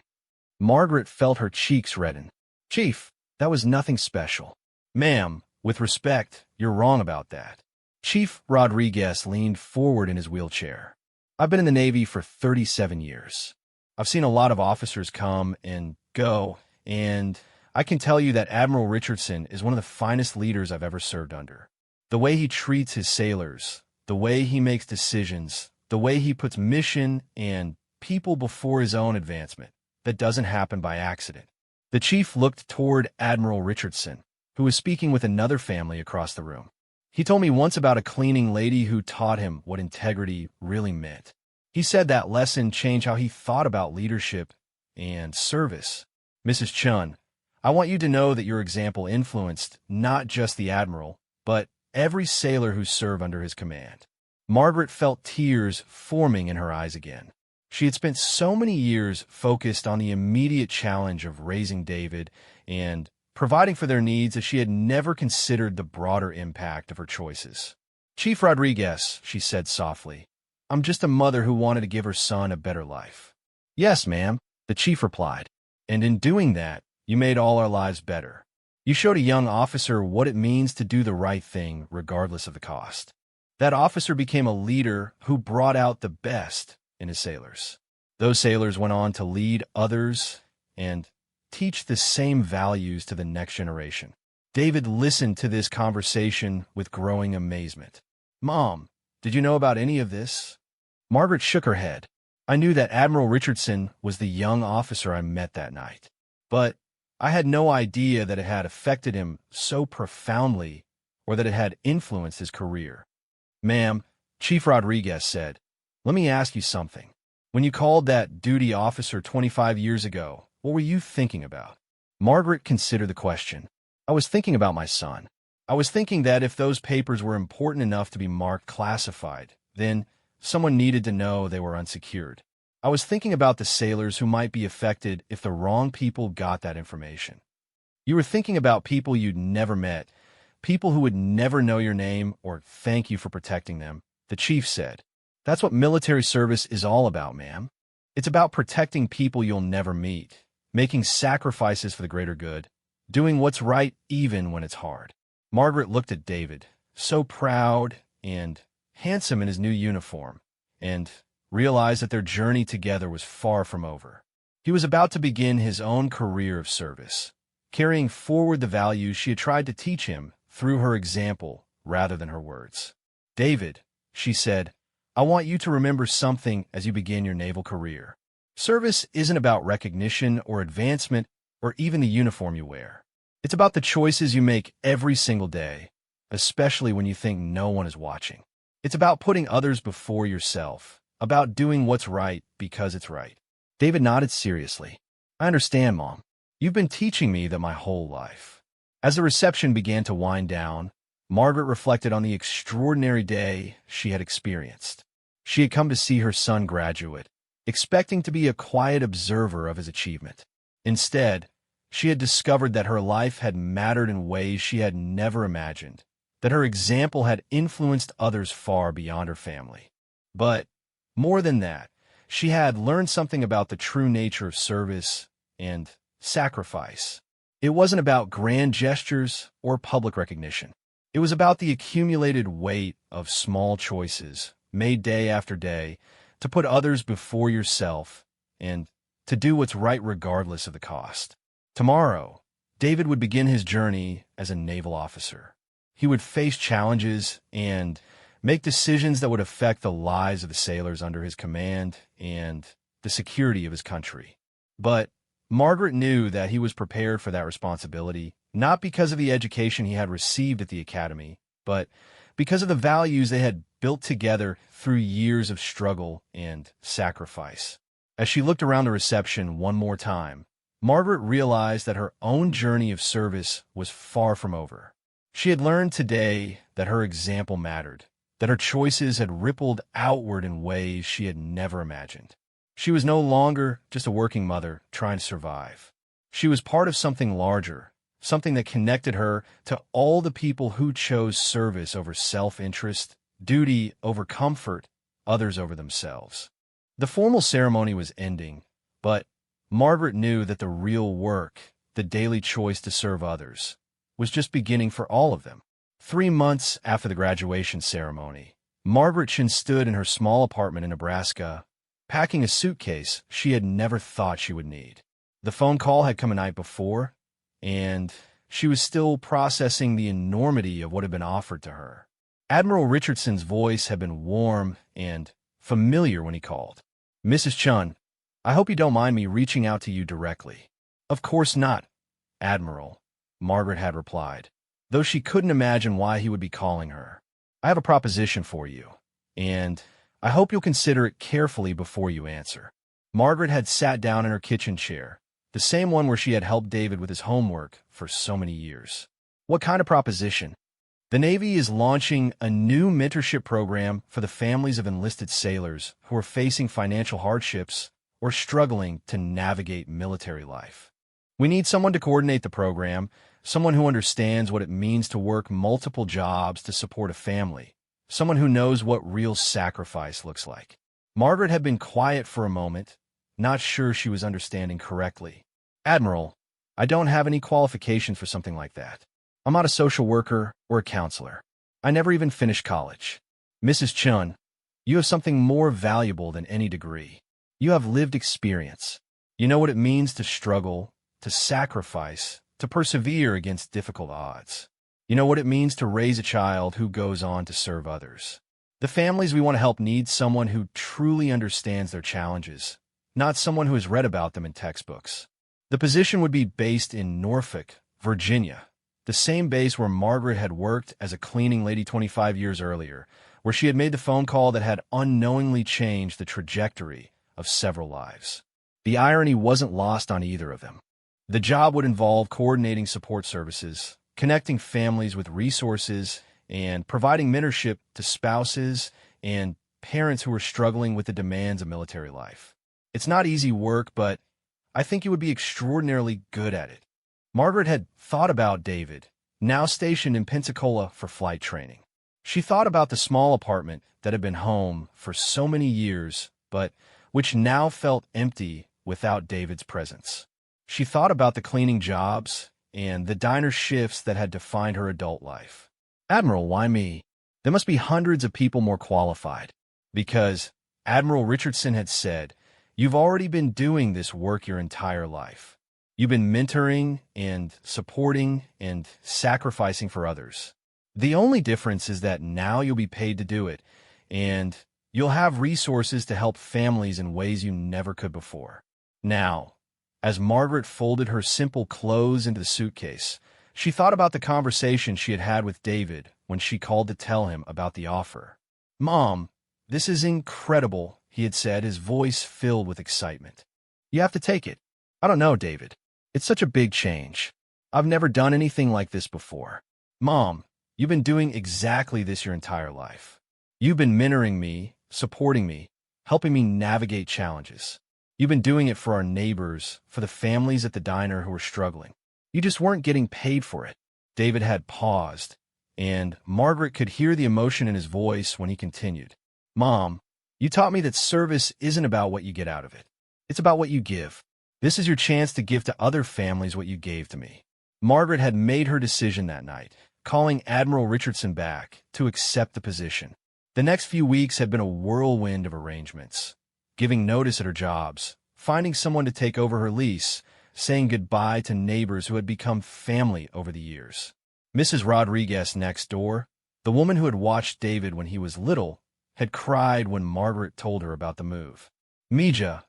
Margaret felt her cheeks redden. "Chief, that was nothing special." "Ma'am, with respect, you're wrong about that." Chief Rodriguez leaned forward in his wheelchair. "I've been in the Navy for 37 years. I've seen a lot of officers come and go, and I can tell you that Admiral Richardson is one of the finest leaders I've ever served under. The way he treats his sailors, the way he makes decisions, the way he puts mission and people before his own advancement, that doesn't happen by accident." The chief looked toward Admiral Richardson, who was speaking with another family across the room. "He told me once about a cleaning lady who taught him what integrity really meant. He said that lesson changed how he thought about leadership and service. Mrs. Chun, I want you to know that your example influenced not just the Admiral, but every sailor who served under his command." Margaret felt tears forming in her eyes again. She had spent so many years focused on the immediate challenge of raising David and providing for their needs that she had never considered the broader impact of her choices. "Chief Rodriguez," she said softly, "I'm just a mother who wanted to give her son a better life." "Yes, ma'am," the chief replied, "and in doing that, you made all our lives better. You showed a young officer what it means to do the right thing regardless of the cost." That officer became a leader who brought out the best in his sailors. Those sailors went on to lead others and teach the same values to the next generation. David listened to this conversation with growing amazement. "Mom, did you know about any of this?" Margaret shook her head. "I knew that Admiral Richardson was the young officer I met that night, but I had no idea that it had affected him so profoundly or that it had influenced his career." "Ma'am," Chief Rodriguez said, "let me ask you something. When you called that duty officer 25 years ago, what were you thinking about?" Margaret considered the question. "I was thinking about my son. I was thinking that if those papers were important enough to be marked classified, then someone needed to know they were unsecured. I was thinking about the sailors who might be affected if the wrong people got that information." "You were thinking about people you'd never met, people who would never know your name or thank you for protecting them," the chief said. "That's what military service is all about, ma'am. It's about protecting people you'll never meet, making sacrifices for the greater good, doing what's right even when it's hard." Margaret looked at David, so proud and handsome in his new uniform, and realized that their journey together was far from over. He was about to begin his own career of service, carrying forward the values she had tried to teach him through her example rather than her words. "David," she said, "I want you to remember something as you begin your naval career. Service isn't about recognition or advancement or even the uniform you wear. It's about the choices you make every single day, especially when you think no one is watching. It's about putting others before yourself, about doing what's right because it's right." David nodded seriously. "I understand, Mom. You've been teaching me that my whole life." As the reception began to wind down, Margaret reflected on the extraordinary day she had experienced. She had come to see her son graduate, expecting to be a quiet observer of his achievement. Instead, she had discovered that her life had mattered in ways she had never imagined, that her example had influenced others far beyond her family. But more than that, she had learned something about the true nature of service and sacrifice. It wasn't about grand gestures or public recognition. It was about the accumulated weight of small choices made day after day to put others before yourself and to do what's right regardless of the cost. Tomorrow, David would begin his journey as a naval officer. He would face challenges and make decisions that would affect the lives of the sailors under his command and the security of his country. But Margaret knew that he was prepared for that responsibility, not because of the education he had received at the academy, but because of the values they had built together through years of struggle and sacrifice. As she looked around the reception one more time, Margaret realized that her own journey of service was far from over. She had learned today that her example mattered, that her choices had rippled outward in ways she had never imagined. She was no longer just a working mother trying to survive. She was part of something larger, something that connected her to all the people who chose service over self-interest, duty over comfort, others over themselves. The formal ceremony was ending, but Margaret knew that the real work, the daily choice to serve others, was just beginning for all of them. 3 months after the graduation ceremony, Margaret Chin stood in her small apartment in Nebraska, packing a suitcase she had never thought she would need. The phone call had come a night before, and she was still processing the enormity of what had been offered to her. Admiral Richardson's voice had been warm and familiar when he called. "Mrs. Chun, I hope you don't mind me reaching out to you directly." "Of course not, Admiral," Margaret had replied, though she couldn't imagine why he would be calling her. "I have a proposition for you, and I hope you'll consider it carefully before you answer." Margaret had sat down in her kitchen chair, the same one where she had helped David with his homework for so many years. "What kind of proposition?" The Navy is launching a new mentorship program for the families of enlisted sailors who are facing financial hardships or struggling to navigate military life. We need someone to coordinate the program, someone who understands what it means to work multiple jobs to support a family, someone who knows what real sacrifice looks like. Margaret had been quiet for a moment, not sure she was understanding correctly. Admiral, I don't have any qualifications for something like that. I'm not a social worker or a counselor. I never even finished college. Mrs. Chun, you have something more valuable than any degree. You have lived experience. You know what it means to struggle, to sacrifice, to persevere against difficult odds. You know what it means to raise a child who goes on to serve others. The families we want to help need someone who truly understands their challenges, not someone who has read about them in textbooks. The position would be based in Norfolk, Virginia, the same base where Margaret had worked as a cleaning lady 25 years earlier, where she had made the phone call that had unknowingly changed the trajectory of several lives. The irony wasn't lost on either of them. The job would involve coordinating support services, connecting families with resources, and providing mentorship to spouses and parents who are struggling with the demands of military life. It's not easy work, but I think you would be extraordinarily good at it. Margaret had thought about David, now stationed in Pensacola for flight training. She thought about the small apartment that had been home for so many years, but which now felt empty without David's presence. She thought about the cleaning jobs and the diner shifts that had defined her adult life. Admiral, why me? There must be hundreds of people more qualified. Because Admiral Richardson had said, you've already been doing this work your entire life. You've been mentoring and supporting and sacrificing for others. The only difference is that now you'll be paid to do it, and you'll have resources to help families in ways you never could before. Now, as Margaret folded her simple clothes into the suitcase, she thought about the conversation she had had with David when she called to tell him about the offer. Mom, this is incredible, he had said, his voice filled with excitement. You have to take it. I don't know, David. It's such a big change. I've never done anything like this before. Mom, you've been doing exactly this your entire life. You've been mentoring me, supporting me, helping me navigate challenges. You've been doing it for our neighbors, for the families at the diner who are struggling. You just weren't getting paid for it. David had paused, and Margaret could hear the emotion in his voice when he continued. Mom, you taught me that service isn't about what you get out of it. It's about what you give. This is your chance to give to other families what you gave to me. Margaret had made her decision that night, calling Admiral Richardson back to accept the position. The next few weeks had been a whirlwind of arrangements. Giving notice at her jobs, finding someone to take over her lease, saying goodbye to neighbors who had become family over the years. Mrs. Rodriguez next door, the woman who had watched David when he was little, had cried when Margaret told her about the move. Mija,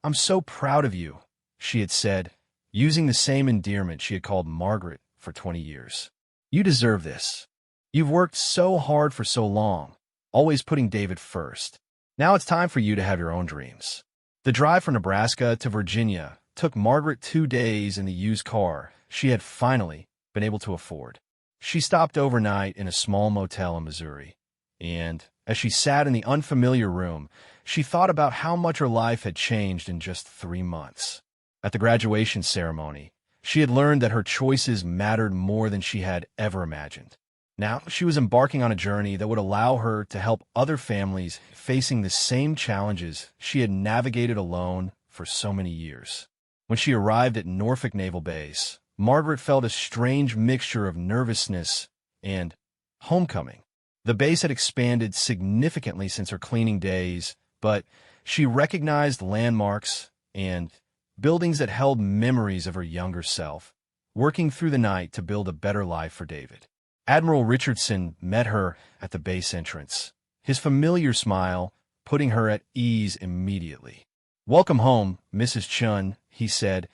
I'm so proud of you, she had said, using the same endearment she had called Margaret for 20 years. You deserve this. You've worked so hard for so long, always putting David first. Now it's time for you to have your own dreams. The drive from Nebraska to Virginia took Margaret 2 days in the used car she had finally been able to afford. She stopped overnight in a small motel in Missouri, and as she sat in the unfamiliar room, she thought about how much her life had changed in just 3 months. At the graduation ceremony, she had learned that her choices mattered more than she had ever imagined. Now she was embarking on a journey that would allow her to help other families facing the same challenges she had navigated alone for so many years. When she arrived at Norfolk Naval Base, Margaret felt a strange mixture of nervousness and homecoming. The base had expanded significantly since her cleaning days, but she recognized landmarks and buildings that held memories of her younger self, working through the night to build a better life for David. Admiral Richardson met her at the base entrance, his familiar smile putting her at ease immediately. Welcome home, Mrs. Chun, he said,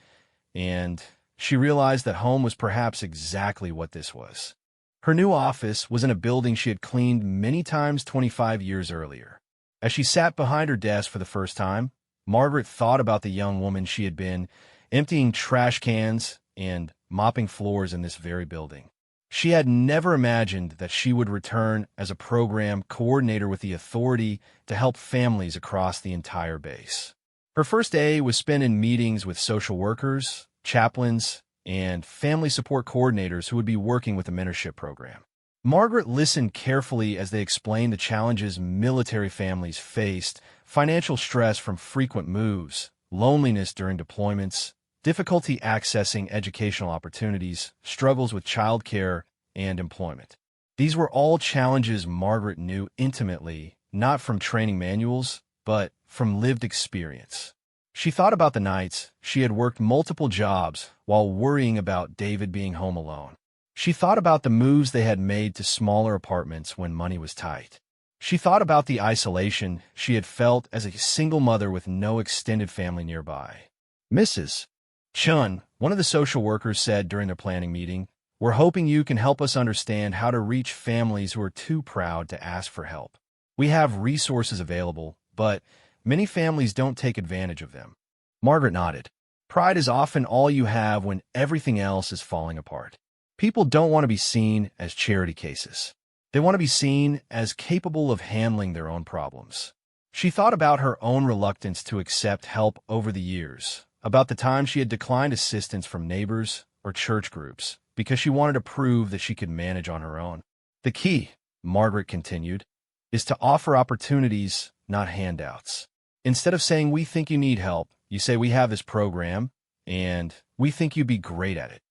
and she realized that home was perhaps exactly what this was. Her new office was in a building she had cleaned many times 25 years earlier. As she sat behind her desk for the first time, Margaret thought about the young woman she had been, emptying trash cans and mopping floors in this very building. She had never imagined that she would return as a program coordinator with the authority to help families across the entire base. Her first day was spent in meetings with social workers, chaplains, and family support coordinators who would be working with the mentorship program. Margaret listened carefully as they explained the challenges military families faced: financial stress from frequent moves, loneliness during deployments, difficulty accessing educational opportunities, struggles with childcare, and employment. These were all challenges Margaret knew intimately, not from training manuals, but from lived experience. She thought about the nights she had worked multiple jobs while worrying about David being home alone. She thought about the moves they had made to smaller apartments when money was tight. She thought about the isolation she had felt as a single mother with no extended family nearby. Mrs. Chun, one of the social workers, said during their planning meeting, "We're hoping you can help us understand how to reach families who are too proud to ask for help. We have resources available, but many families don't take advantage of them." Margaret nodded. Pride is often all you have when everything else is falling apart. People don't want to be seen as charity cases. They want to be seen as capable of handling their own problems. She thought about her own reluctance to accept help over the years, about the time she had declined assistance from neighbors or church groups because she wanted to prove that she could manage on her own. The key, Margaret continued, is to offer opportunities, not handouts. Instead of saying, "We think you need help," you say, "We have this program, and we think you'd be great at it."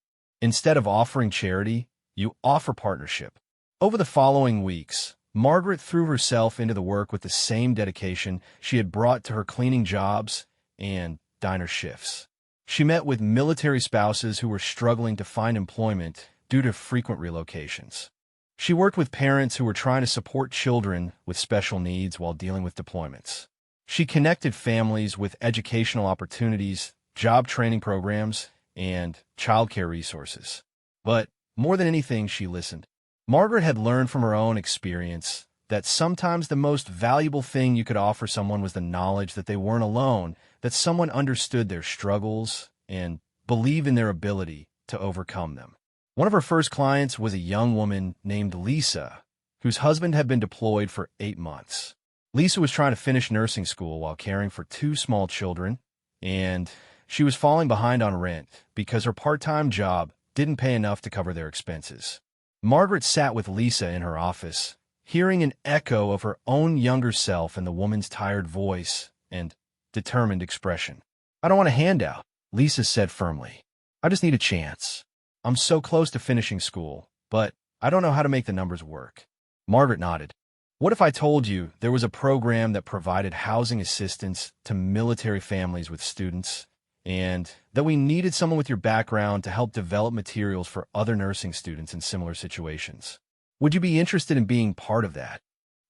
Instead of offering charity, you offer partnership. Over the following weeks, Margaret threw herself into the work with the same dedication she had brought to her cleaning jobs and diner shifts. She met with military spouses who were struggling to find employment due to frequent relocations. She worked with parents who were trying to support children with special needs while dealing with deployments. She connected families with educational opportunities, job training programs, and childcare resources. But more than anything, she listened. Margaret had learned from her own experience that sometimes the most valuable thing you could offer someone was the knowledge that they weren't alone, that someone understood their struggles and believed in their ability to overcome them. One of her first clients was a young woman named Lisa, whose husband had been deployed for 8 months. Lisa was trying to finish nursing school while caring for 2 small children, and she was falling behind on rent because her part-time job didn't pay enough to cover their expenses. Margaret sat with Lisa in her office, hearing an echo of her own younger self in the woman's tired voice and determined expression. "I don't want a handout," Lisa said firmly. "I just need a chance. I'm so close to finishing school, but I don't know how to make the numbers work." Margaret nodded. "What if I told you there was a program that provided housing assistance to military families with students, and that we needed someone with your background to help develop materials for other nursing students in similar situations? Would you be interested in being part of that?"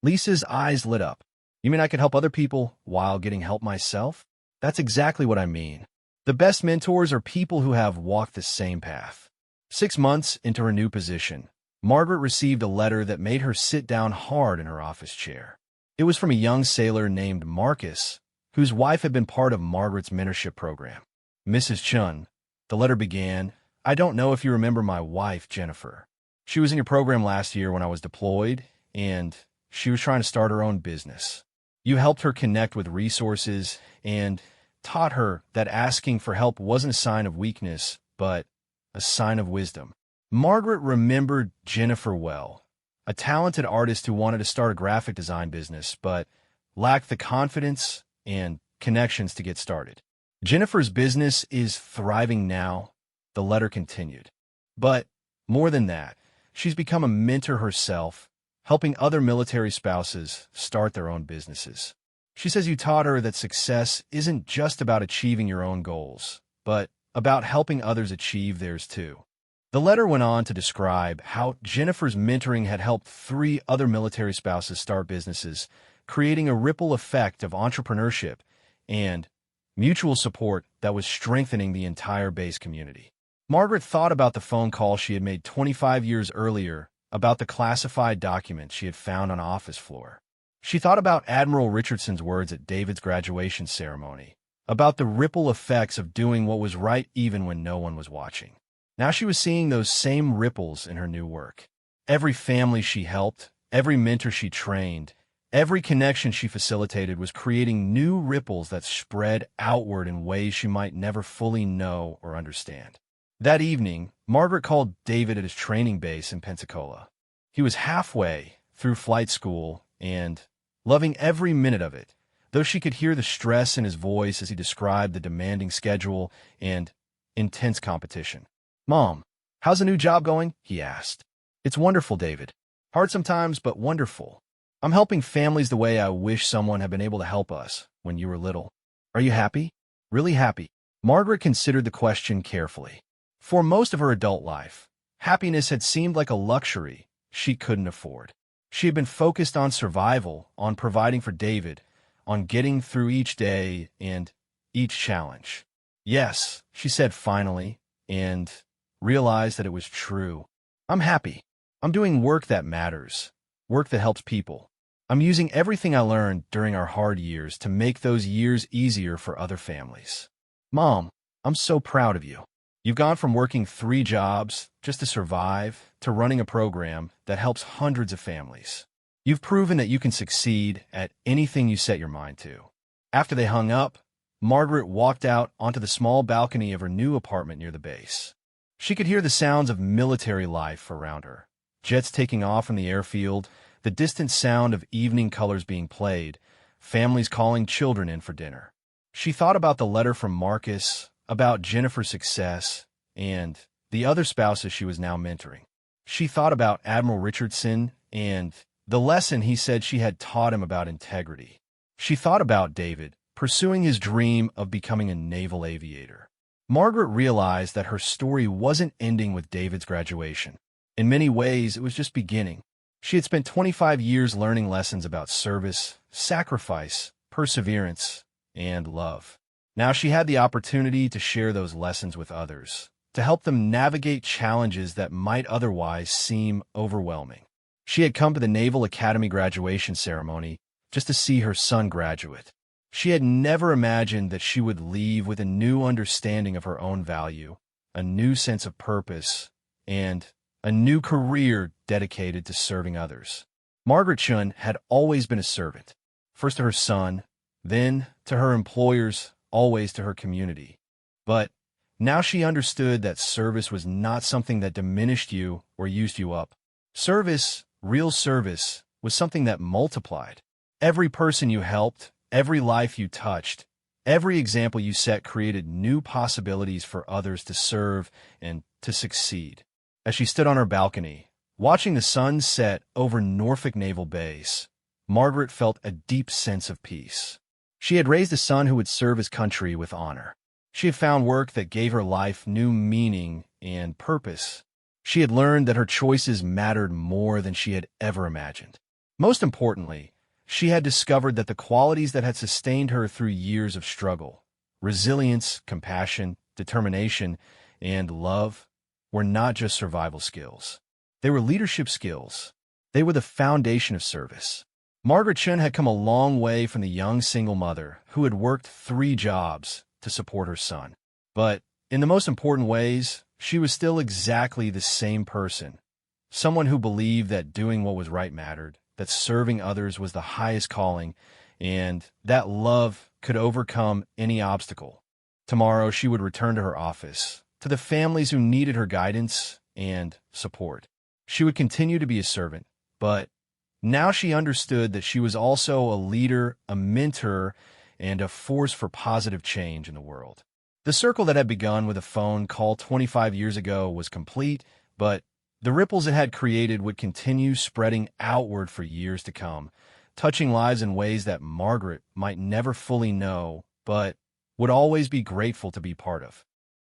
Lisa's eyes lit up. "You mean I could help other people while getting help myself?" "That's exactly what I mean. The best mentors are people who have walked the same path." 6 months into her new position, Margaret received a letter that made her sit down hard in her office chair. It was from a young sailor named Marcus, whose wife had been part of Margaret's mentorship program. "Mrs. Chun," the letter began, "I don't know if you remember my wife, Jennifer. She was in your program last year when I was deployed, and she was trying to start her own business. You helped her connect with resources and taught her that asking for help wasn't a sign of weakness, but a sign of wisdom." Margaret remembered Jennifer well, a talented artist who wanted to start a graphic design business, but lacked the confidence and connections to get started. "Jennifer's business is thriving now," the letter continued. "But more than that, she's become a mentor herself, helping other military spouses start their own businesses. She says you taught her that success isn't just about achieving your own goals, but about helping others achieve theirs too." The letter went on to describe how Jennifer's mentoring had helped 3 other military spouses start businesses, creating a ripple effect of entrepreneurship and mutual support that was strengthening the entire base community. Margaret thought about the phone call she had made 25 years earlier about the classified document she had found on an office floor. She thought about Admiral Richardson's words at David's graduation ceremony, about the ripple effects of doing what was right even when no one was watching. Now she was seeing those same ripples in her new work. Every family she helped, every mentor she trained, every connection she facilitated was creating new ripples that spread outward in ways she might never fully know or understand. That evening, Margaret called David at his training base in Pensacola. He was halfway through flight school and loving every minute of it, though she could hear the stress in his voice as he described the demanding schedule and intense competition. "Mom, how's the new job going?" he asked. "It's wonderful, David. Hard sometimes, but wonderful. I'm helping families the way I wish someone had been able to help us when you were little." "Are you happy?" "Really happy." Margaret considered the question carefully. For most of her adult life, happiness had seemed like a luxury she couldn't afford. She had been focused on survival, on providing for David, on getting through each day and each challenge. "Yes," she said finally, and realized that it was true. "I'm happy. I'm doing work that matters, work that helps people. I'm using everything I learned during our hard years to make those years easier for other families." "Mom, I'm so proud of you. You've gone from working 3 jobs just to survive to running a program that helps hundreds of families. You've proven that you can succeed at anything you set your mind to." After they hung up, Margaret walked out onto the small balcony of her new apartment near the base. She could hear the sounds of military life around her. Jets taking off from the airfield, the distant sound of evening colors being played, families calling children in for dinner. She thought about the letter from Marcus, about Jennifer's success, and the other spouses she was now mentoring. She thought about Admiral Richardson and the lesson he said she had taught him about integrity. She thought about David, pursuing his dream of becoming a naval aviator. Margaret realized that her story wasn't ending with David's graduation. In many ways, it was just beginning. She had spent 25 years learning lessons about service, sacrifice, perseverance, and love. Now she had the opportunity to share those lessons with others, to help them navigate challenges that might otherwise seem overwhelming. She had come to the Naval Academy graduation ceremony just to see her son graduate. She had never imagined that she would leave with a new understanding of her own value, a new sense of purpose, and a new career dedicated to serving others. Margaret Chun had always been a servant, first to her son, then to her employers, always to her community. But now she understood that service was not something that diminished you or used you up. Service, real service, was something that multiplied. Every person you helped, every life you touched, every example you set created new possibilities for others to serve and to succeed. As she stood on her balcony, watching the sun set over Norfolk Naval Base, Margaret felt a deep sense of peace. She had raised a son who would serve his country with honor. She had found work that gave her life new meaning and purpose. She had learned that her choices mattered more than she had ever imagined. Most importantly, she had discovered that the qualities that had sustained her through years of struggle, resilience, compassion, determination, and love, were not just survival skills. They were leadership skills. They were the foundation of service. Margaret Chun had come a long way from the young single mother who had worked 3 jobs to support her son. But in the most important ways, she was still exactly the same person, someone who believed that doing what was right mattered, that serving others was the highest calling, and that love could overcome any obstacle. Tomorrow, she would return to her office, to the families who needed her guidance and support. She would continue to be a servant, but now she understood that she was also a leader, a mentor, and a force for positive change in the world. The circle that had begun with a phone call 25 years ago was complete, but the ripples it had created would continue spreading outward for years to come, touching lives in ways that Margaret might never fully know, but would always be grateful to be part of.